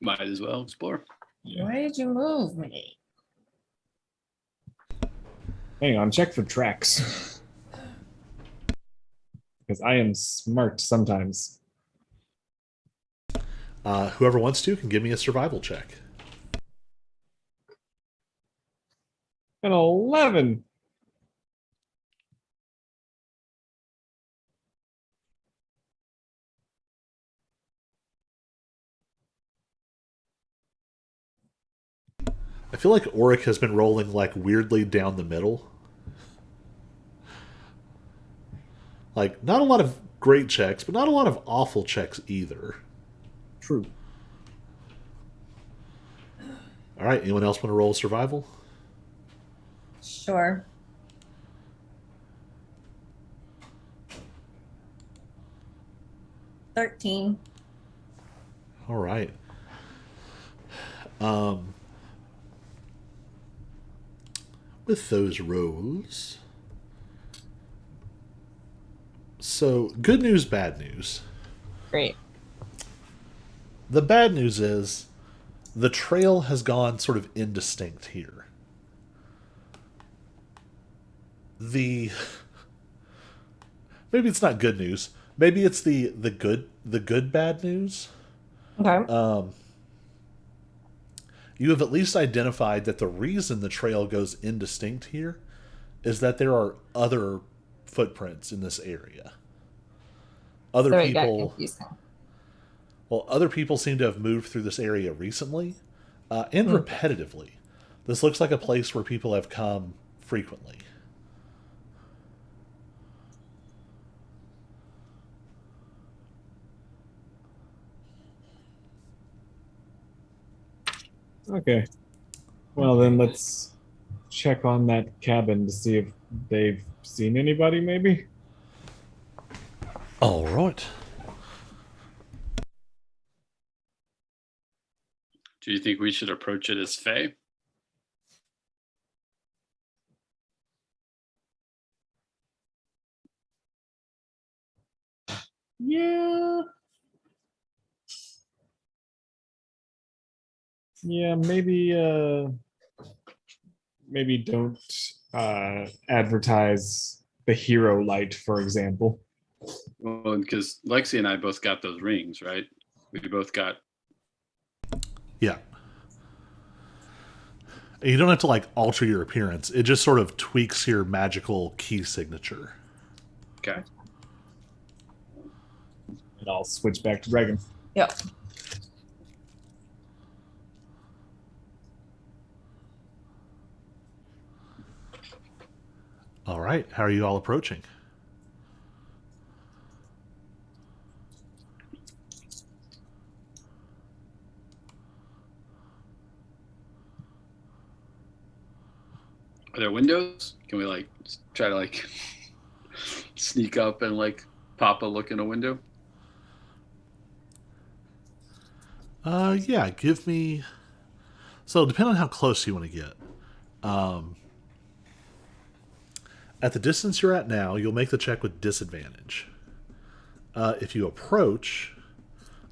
Might as well explore. Why did you move me? Hang on, check for tracks. Because I am smart sometimes. Whoever wants to can give me a survival check. An 11. I feel like Auric has been rolling like weirdly down the middle. Like, not a lot of great checks, but not a lot of awful checks either. True. All right, anyone else want to roll survival? Sure. $13. All right. With those rolls. So, good news, bad news. Great. The bad news is the trail has gone sort of indistinct here. Maybe it's not good news. Maybe it's the good bad news. Okay. You have at least identified that the reason the trail goes indistinct here is that there are other footprints in this area. Other So it got people, confusing. well, other people seem to have moved through this area recently and repetitively. This looks like a place where people have come frequently. Okay. Well, then let's check on that cabin to see if they've seen anybody, maybe? All right. Do you think we should approach it as Faye? Yeah. Yeah, maybe don't advertise the hero light, for example. Well, because Lexi and I both got those rings, right? We both got. Yeah. And you don't have to like alter your appearance. It just sort of tweaks your magical key signature. Okay. And I'll switch back to dragon. Yep. All right. How are you all approaching? Are there windows? Can we like try to like sneak up and like pop a look in a window? Yeah, give me. So, depending on how close you want to get. At the distance you're at now, you'll make the check with disadvantage. If you approach,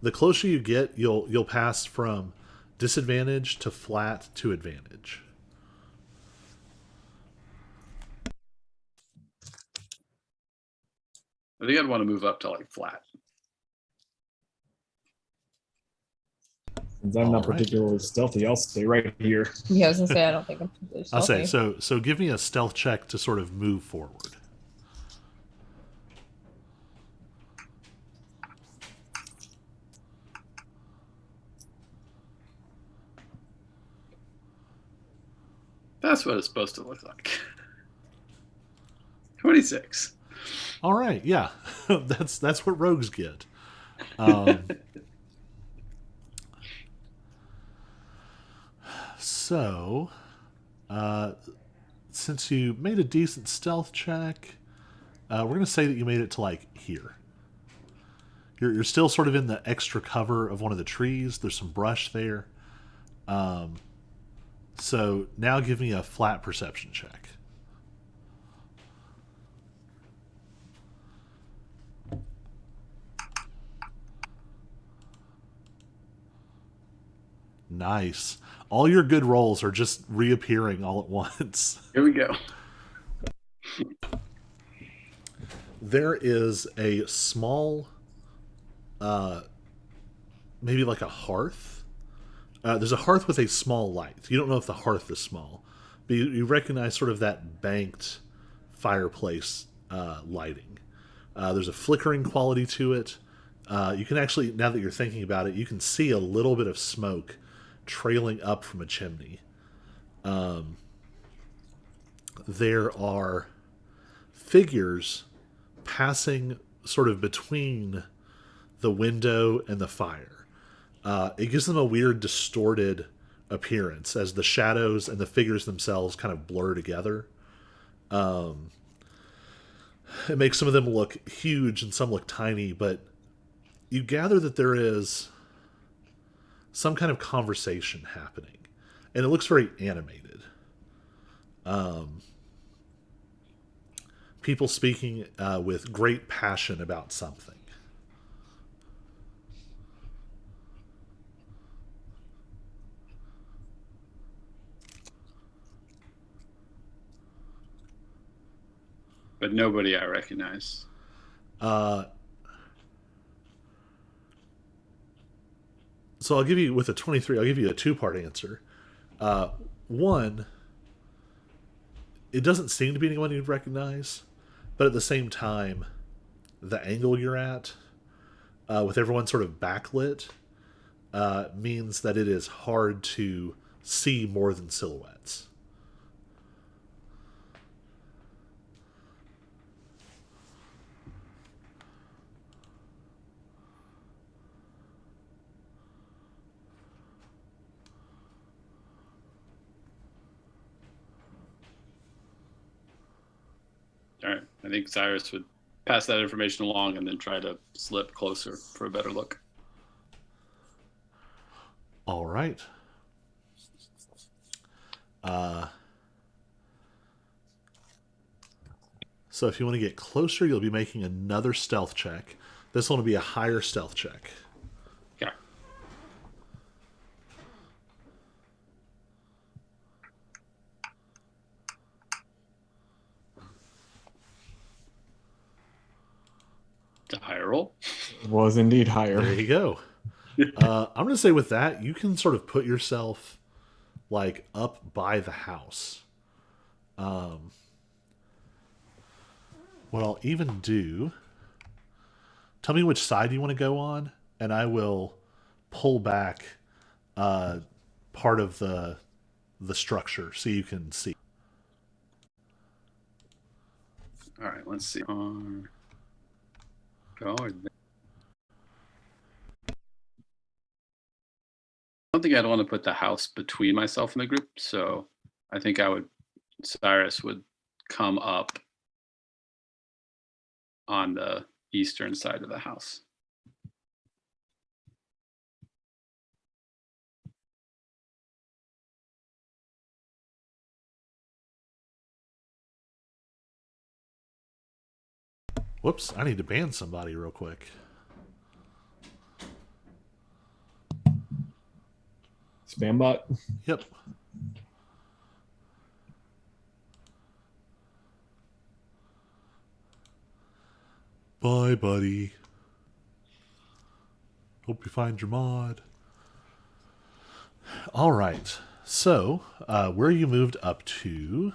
the closer you get, you'll pass from disadvantage to flat to advantage. I think I'd want to move up to like flat. Since I'm not All right. particularly stealthy, I'll stay right here. Yeah, I was gonna say I don't think I'm particularly I'll say stealthy. so. Give me a stealth check to sort of move forward. That's what it's supposed to look like. 26. All right, yeah, that's what rogues get. Um, so, since you made a decent stealth check, we're gonna say that you made it to like here. You're still sort of in the extra cover of one of the trees. There's some brush there. So now give me a flat perception check. Nice. All your good rolls are just reappearing all at once. Here we go. There is a small, maybe like a hearth. There's a hearth with a small light. You don't know if the hearth is small, but you recognize sort of that banked fireplace lighting. There's a flickering quality to it. You can actually, now that you're thinking about it, you can see a little bit of smoke trailing up from a chimney. There are figures passing sort of between the window and the fire. It gives them a weird, distorted appearance as the shadows and the figures themselves kind of blur together. It makes some of them look huge and some look tiny, but you gather that there is some kind of conversation happening, and it looks very animated. People speaking with great passion about something. But nobody I recognize. So I'll give you, with a 23, I'll give you a two-part answer. One, it doesn't seem to be anyone you'd recognize, but at the same time, the angle you're at, with everyone sort of backlit, means that it is hard to see more than silhouettes. All right. I think Cyrus would pass that information along and then try to slip closer for a better look. All right. So if you want to get closer, you'll be making another stealth check. This one will be a higher stealth check. Yeah. The higher roll. Was indeed higher. There you go. I'm going to say with that, you can sort of put yourself like up by the house. What I'll even do, tell me which side you want to go on, and I will pull back part of the structure so you can see. All right, let's see. Go. I don't think I'd want to put the house between myself and the group, so I think Cyrus would come up on the eastern side of the house. Whoops, I need to ban somebody real quick. Spam bot. Yep. Bye, buddy. Hope you find your mod. All right. So, where you moved up to,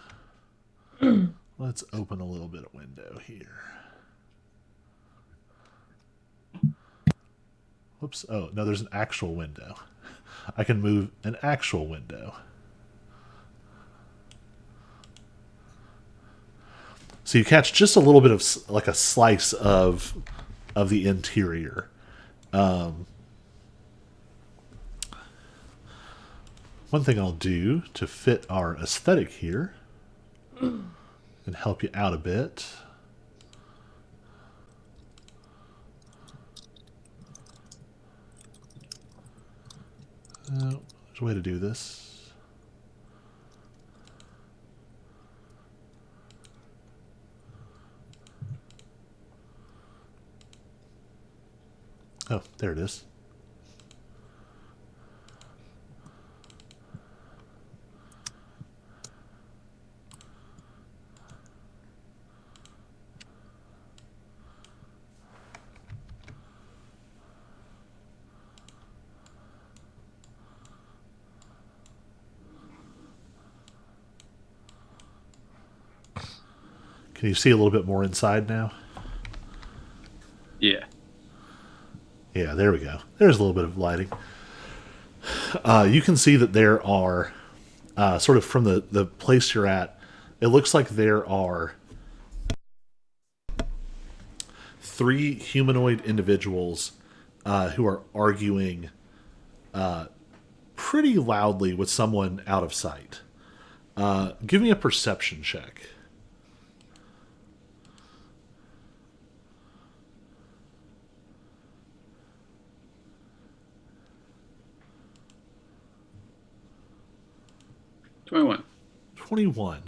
let's open a little bit of window here. Whoops. Oh, no, there's an actual window. I can move an actual window. So you catch just a little bit of like a slice of the interior. One thing I'll do to fit our aesthetic here and help you out a bit. There's a way to do this. Oh, there it is. Can you see a little bit more inside now? Yeah. Yeah, there we go. There's a little bit of lighting. You can see that there are, sort of from the place you're at, it looks like there are 3 humanoid individuals who are arguing pretty loudly with someone out of sight. Give me a perception check. 21.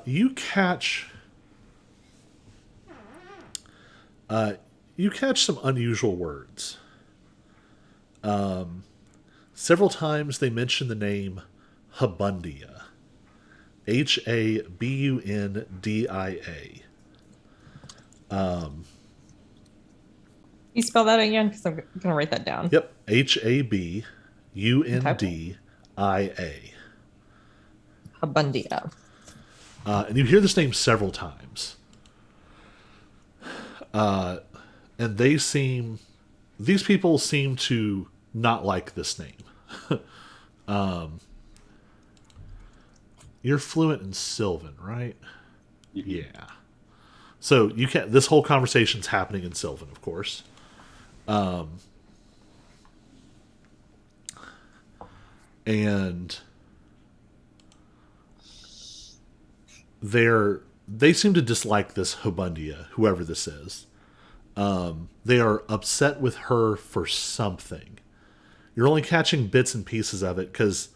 You catch some unusual words. Several times they mention the name Habundia. Habundia. You spell that again because I'm gonna write that down. Yep. Habundia. Abundia. And you hear this name several times. And these people seem to not like this name. You're fluent in Sylvan, right? Yeah. So this whole conversation's happening in Sylvan, of course. And they seem to dislike this Habundia, whoever this is. They are upset with her for something. You're only catching bits and pieces of it because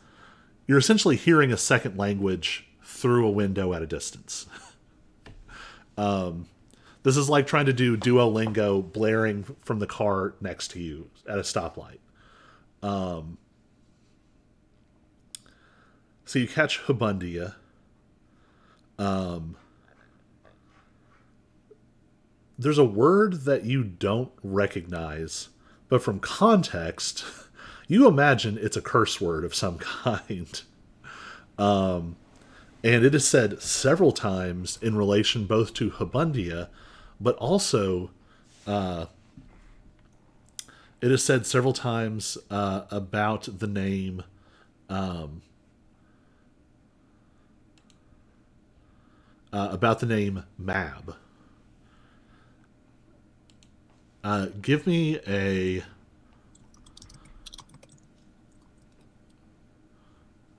you're essentially hearing a second language through a window at a distance. This is like trying to do Duolingo blaring from the car next to you at a stoplight. So you catch Habundia. there's a word that you don't recognize, but from context, you imagine it's a curse word of some kind. And it is said several times in relation both to Habundia, but also it is said several times about the name Mab. Give me a.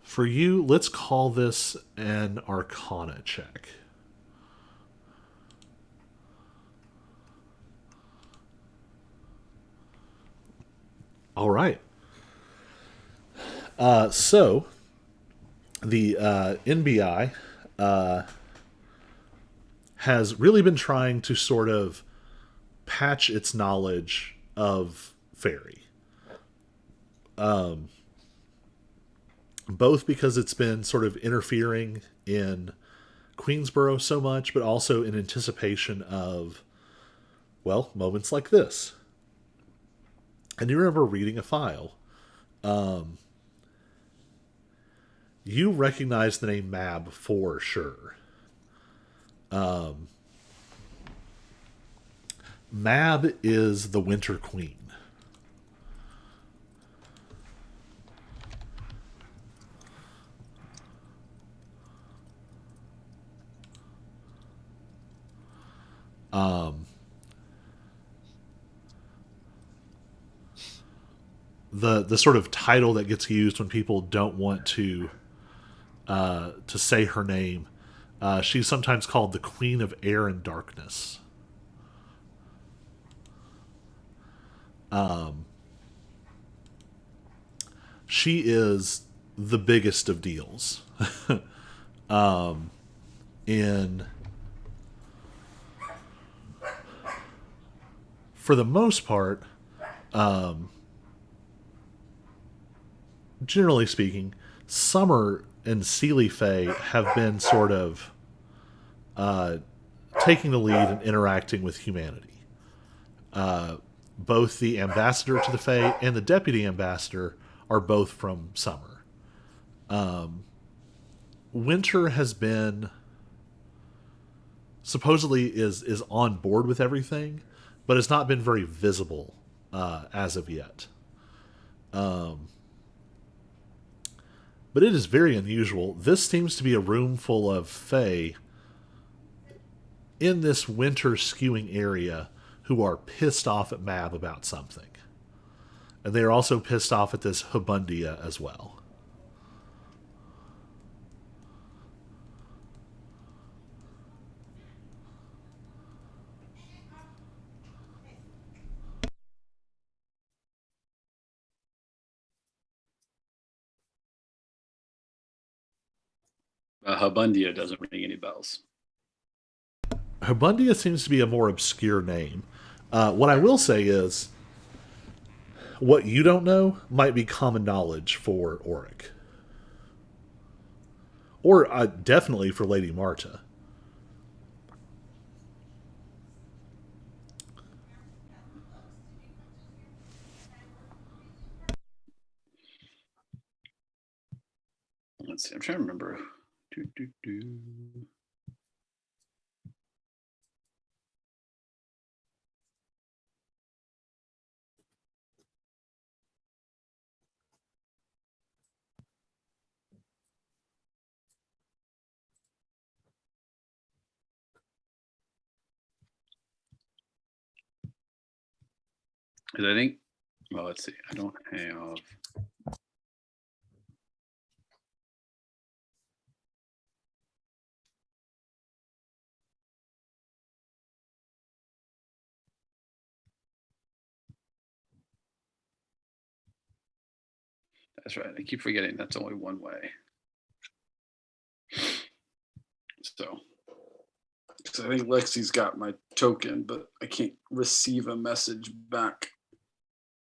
For you, let's call this an Arcana check. All right. So, the NBI has really been trying to sort of patch its knowledge of fairy. Both because it's been sort of interfering in Queensboro so much, but also in anticipation of, well, moments like this. And you remember reading a file. You recognize the name Mab for sure. Mab is the Winter Queen. The sort of title that gets used when people don't want to say her name. She's sometimes called the Queen of Air and Darkness. She is the biggest of deals. In for the most part, generally speaking, Summer and Sealy Faye have been sort of taking the lead and interacting with humanity. Both the ambassador to the Fae and the deputy ambassador are both from Summer. Winter has been supposedly is on board with everything, but has not been very visible as of yet. But it is very unusual. This seems to be a room full of Fae in this winter skewing area who are pissed off at Mab about something. And they are also pissed off at this Habundia as well. Habundia doesn't ring any bells. Habundia seems to be a more obscure name. What I will say is, what you don't know might be common knowledge for Auric. Or definitely for Lady Marta. Let's see. I'm trying to remember. Because I think, well, let's see. I don't have. That's right. I keep forgetting that's only one way. So, because I think Lexi's got my token, but I can't receive a message back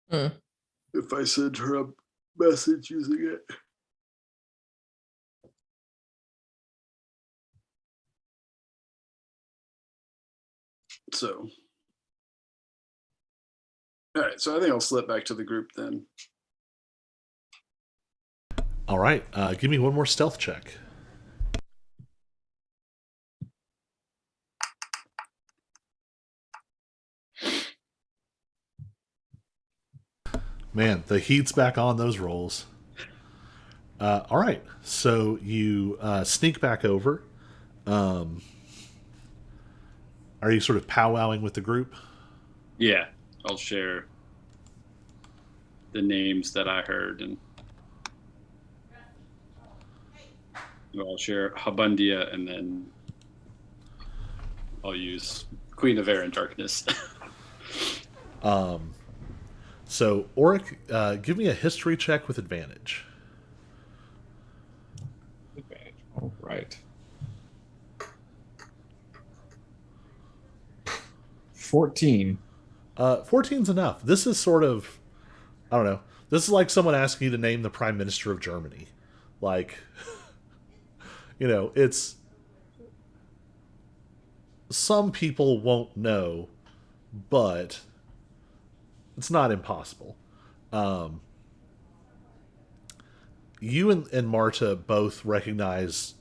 if I send her a message using it. So All right, so I think I'll slip back to the group then. All right, give me one more stealth check. Man, the heat's back on those rolls. All right, so you sneak back over. Are you sort of powwowing with the group? Yeah, I'll share the names that I heard, and I'll share Habundia, and then I'll use Queen of Air and Darkness. So, Auric, give me a history check with advantage. Advantage. All right. 14. 14's enough. This is sort of, I don't know. This is like someone asking you to name the prime minister of Germany. Like, it's some people won't know, but it's not impossible. You and Marta both recognize,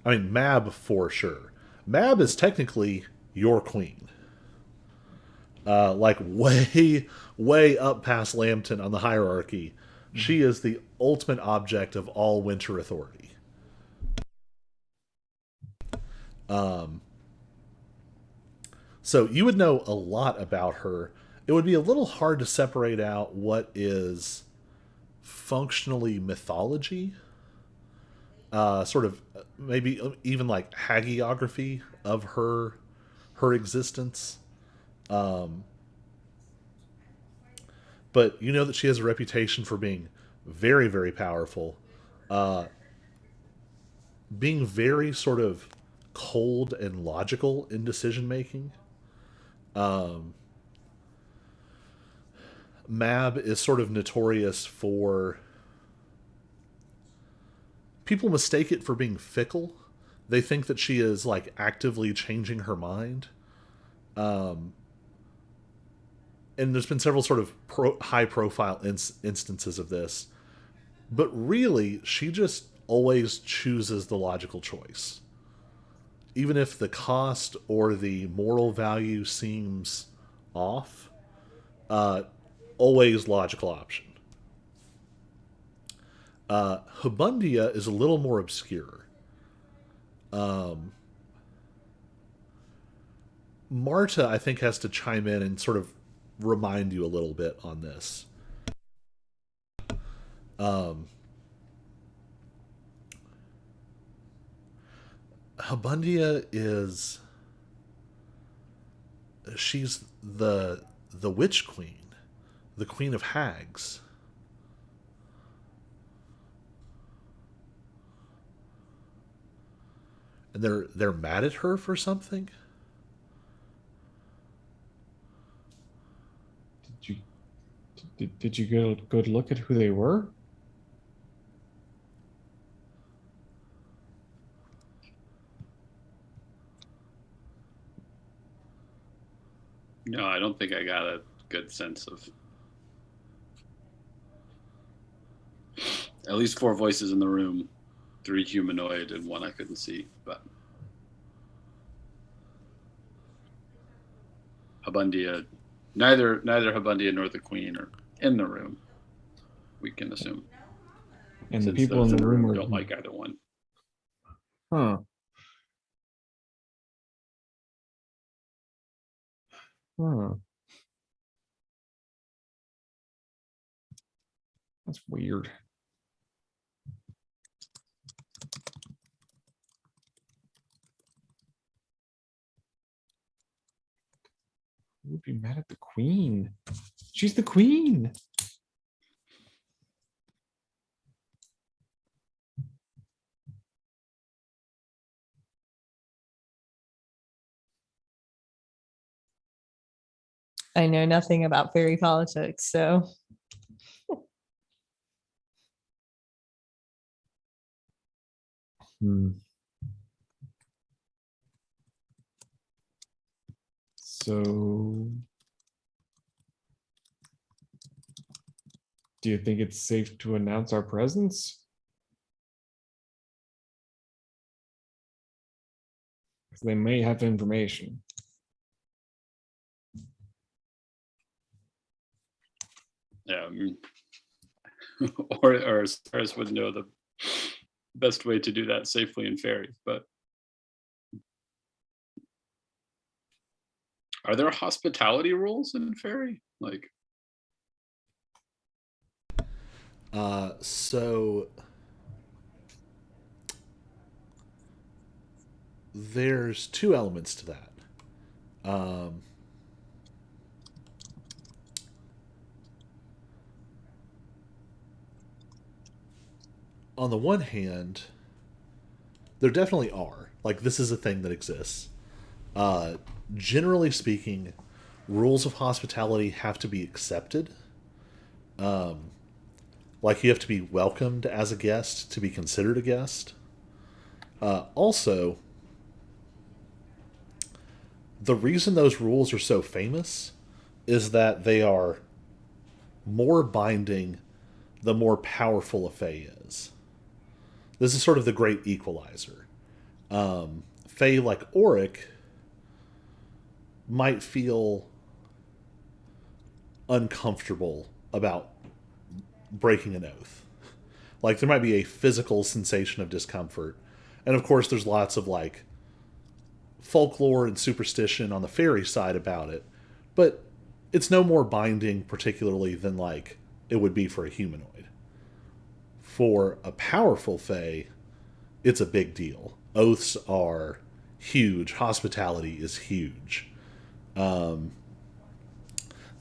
I mean, Mab for sure. Mab is technically your queen. Like way up past Lambton on the hierarchy. She is the ultimate object of all Winter authority. So you would know a lot about her. It would be a little hard to separate out what is functionally mythology, sort of maybe even like hagiography of her existence. But you know that she has a reputation for being very, very powerful, being very sort of cold and logical in decision making. Mab is sort of notorious for people mistake it for being fickle. They think that she is like actively changing her mind. And there's been several sort of high profile instances of this. But really, she just always chooses the logical choice. Even if the cost or the moral value seems off, always logical option. Habundia is a little more obscure. Marta, I think, has to chime in and sort of remind you a little bit on this. Habundia is, she's the witch queen, the queen of hags. And they're mad at her for something. Did you go to look at who they were? No, I don't think I got a good sense of. At least 4 voices in the room, 3 humanoid and 1 I couldn't see. But Habundia, neither Habundia nor the Queen are in the room. We can assume. And the Since people those in the room are don't like either one. Huh. Huh. That's weird. Who would be mad at the queen? She's the queen. I know nothing about fairy politics, so Hmm. So Do you think it's safe to announce our presence? 'Cause they may have information. Yeah, or Cyrus would know the best way to do that safely in fairy. But are there hospitality rules in fairy? Like, So there's two elements to that. On the one hand, there definitely are. Like, this is a thing that exists. Uh, Generally speaking, rules of hospitality have to be accepted. Like, you have to be welcomed as a guest to be considered a guest. Also, the reason those rules are so famous is that they are more binding the more powerful a Fae is. This is sort of the great equalizer. Fae like Auric might feel uncomfortable about breaking an oath. Like, there might be a physical sensation of discomfort. And of course, there's lots of like folklore and superstition on the fairy side about it. But it's no more binding, particularly, than like it would be for a humanoid. For a powerful Fae, it's a big deal. Oaths are huge. Hospitality is huge.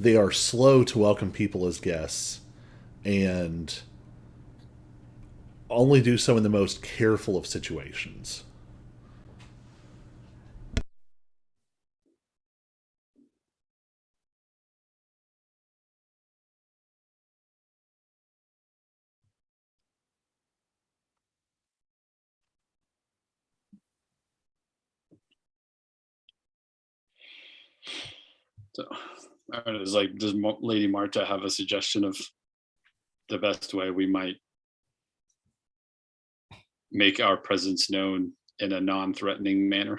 They are slow to welcome people as guests and only do so in the most careful of situations. so I don't know, it's like, does Lady Marta have a suggestion of the best way we might make our presence known in a non-threatening manner?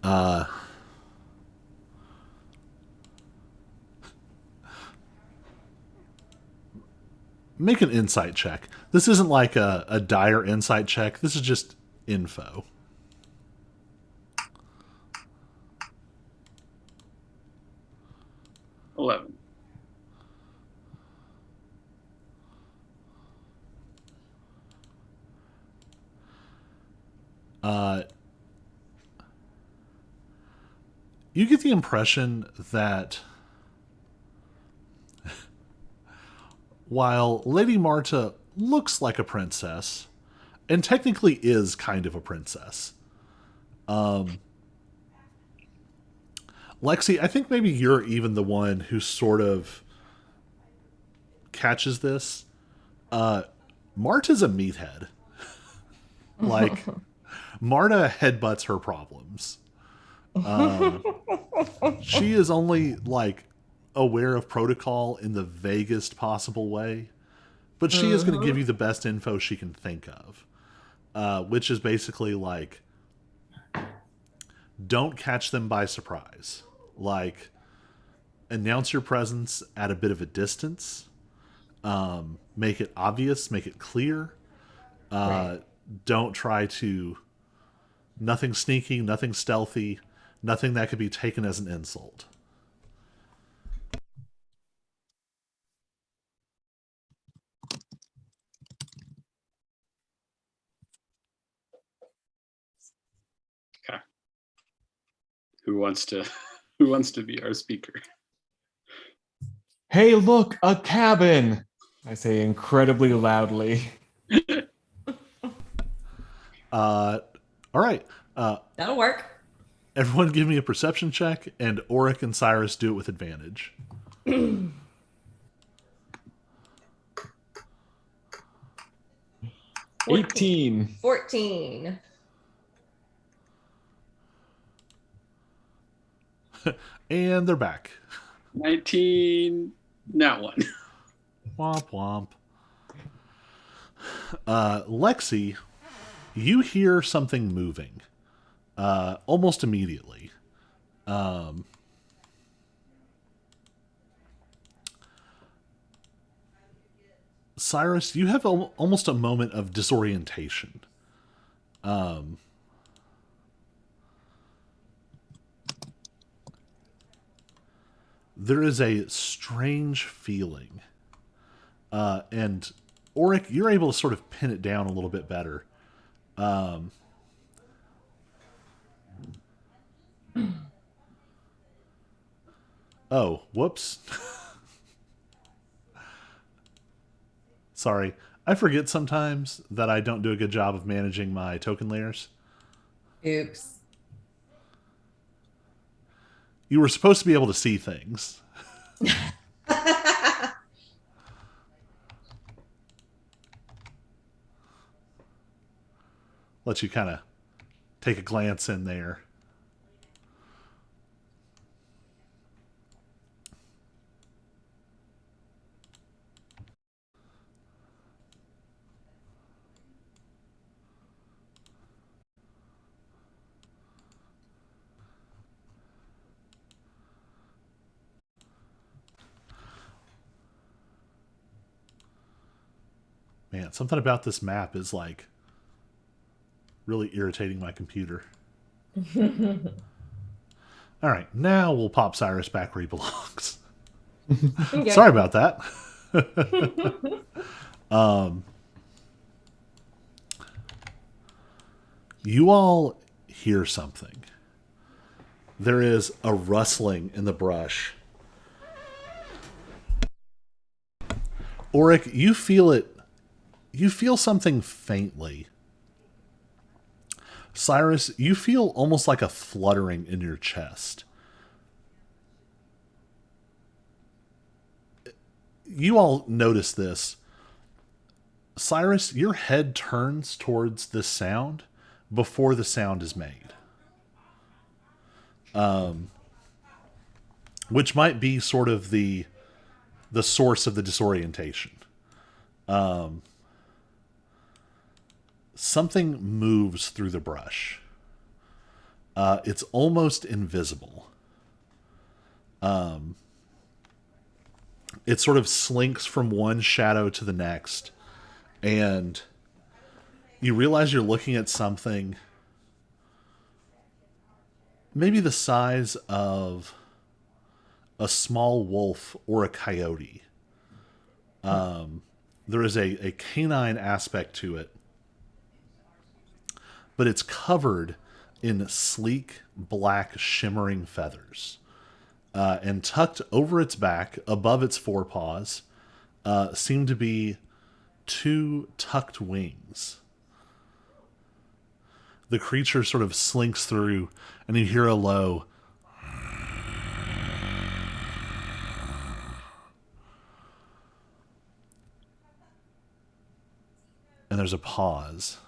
Uh, Make an insight check. This isn't like a dire insight check. This is just info. $11. You get the impression that while Lady Marta looks like a princess, and technically is kind of a princess, Lexi, I think maybe you're even the one who sort of catches this. Marta's a meathead. Like, Marta headbutts her problems. She is only like aware of protocol in the vaguest possible way, but she is going to give you the best info she can think of, which is basically like, don't catch them by surprise. Like, announce your presence at a bit of a distance. Make it obvious, make it clear. Right. Don't try to. Nothing sneaky, nothing stealthy, nothing that could be taken as an insult. Okay. Who wants to who wants to be our speaker? Hey, look, a cabin! I say incredibly loudly. All right. That'll work. Everyone give me a perception check, and Auric and Cyrus do it with advantage. 18. 14. And they're back. 19, not one. Womp womp. Lexi, you hear something moving almost immediately. Cyrus, you have almost a moment of disorientation. There is a strange feeling. And Auric, you're able to sort of pin it down a little bit better. Oh, whoops. Sorry. I forget sometimes that I don't do a good job of managing my token layers. Oops. You were supposed to be able to see things. Let you kind of take a glance in there. Man, something about this map is like really irritating my computer. All right, now we'll pop Cyrus back where he belongs. Okay. Sorry about that. You all hear something. There is a rustling in the brush. Auric, you feel it. You feel something faintly. Cyrus, you feel almost like a fluttering in your chest. You all notice this. Cyrus, your head turns towards this sound before the sound is made. Which might be sort of the source of the disorientation. Something moves through the brush. It's almost invisible. It sort of slinks from one shadow to the next, and you realize you're looking at something maybe the size of a small wolf or a coyote. There is a canine aspect to it, but it's covered in sleek, black, shimmering feathers. And tucked over its back, above its forepaws, seem to be two tucked wings. The creature sort of slinks through, and you hear a low, and there's a pause.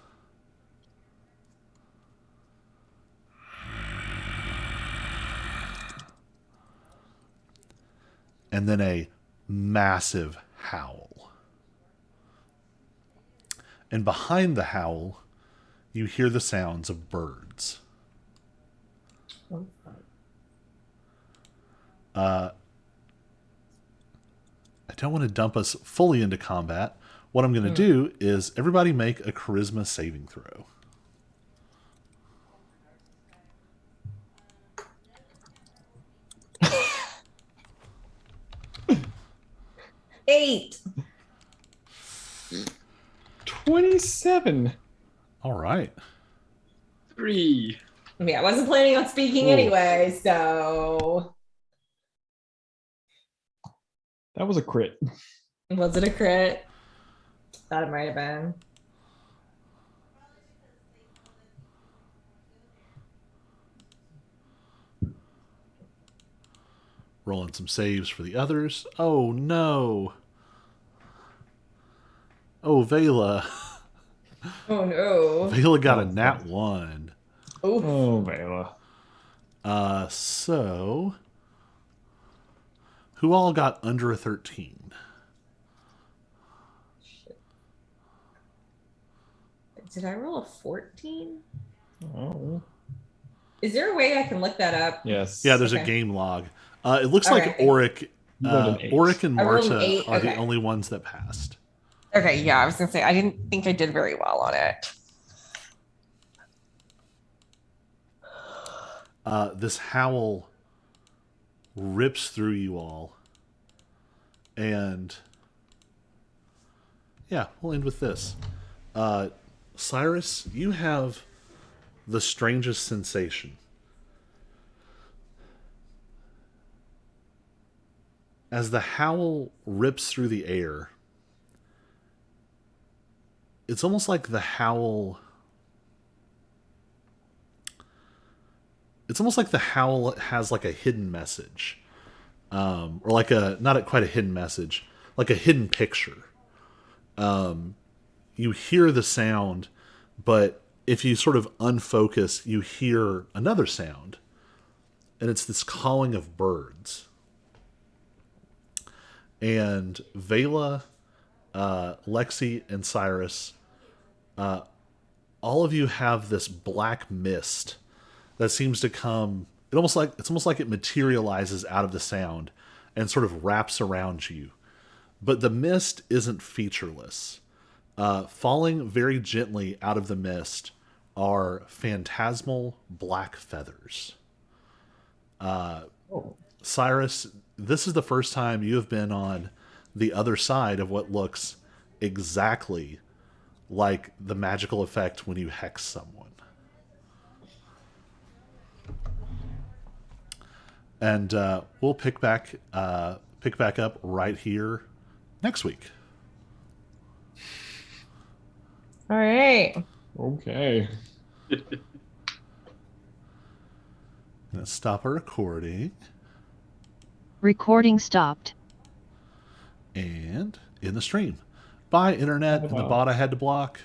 And then a massive howl. And behind the howl, you hear the sounds of birds. I don't want to dump us fully into combat. What I'm going to do is everybody make a charisma saving throw. Eight. 27. All right. 3. I mean, I wasn't planning on speaking Ooh. anyway, so That was a crit. was it a crit? Thought it might have been. Rolling some saves for the others. Oh, no. Oh, Vela. Oh no. Vela got a nat 1. Oof. Oh, Vela. So who all got under a 13? Did I roll a 14? Oh, Is there a way I can look that up? yes. Yeah, there's a Okay. game log. It looks like Okay. Auric, You rolled an 8. Auric and I rolled an Marta 8, are the okay. only ones that passed. Okay, yeah, I was gonna say I didn't think I did very well on it. This howl rips through you all. And yeah, we'll end with this. Cyrus, you have the strangest sensation. As the howl rips through the air, it's almost like the howl. It's almost like the howl has like a hidden message, or like a not quite a hidden message, like a hidden picture. You hear the sound, but if you sort of unfocus, you hear another sound, and it's this calling of birds. And Vela, Lexi, and Cyrus, all of you have this black mist that seems to come. It's almost like it materializes out of the sound and sort of wraps around you. But the mist isn't featureless. Falling very gently out of the mist are phantasmal black feathers. Cyrus, this is the first time you have been on the other side of what looks exactly like the magical effect when you hex someone. And we'll pick back up right here next week. All right. Okay. Let's stop our recording. Recording stopped. And in the stream. Bye, internet, and the bot I had to block.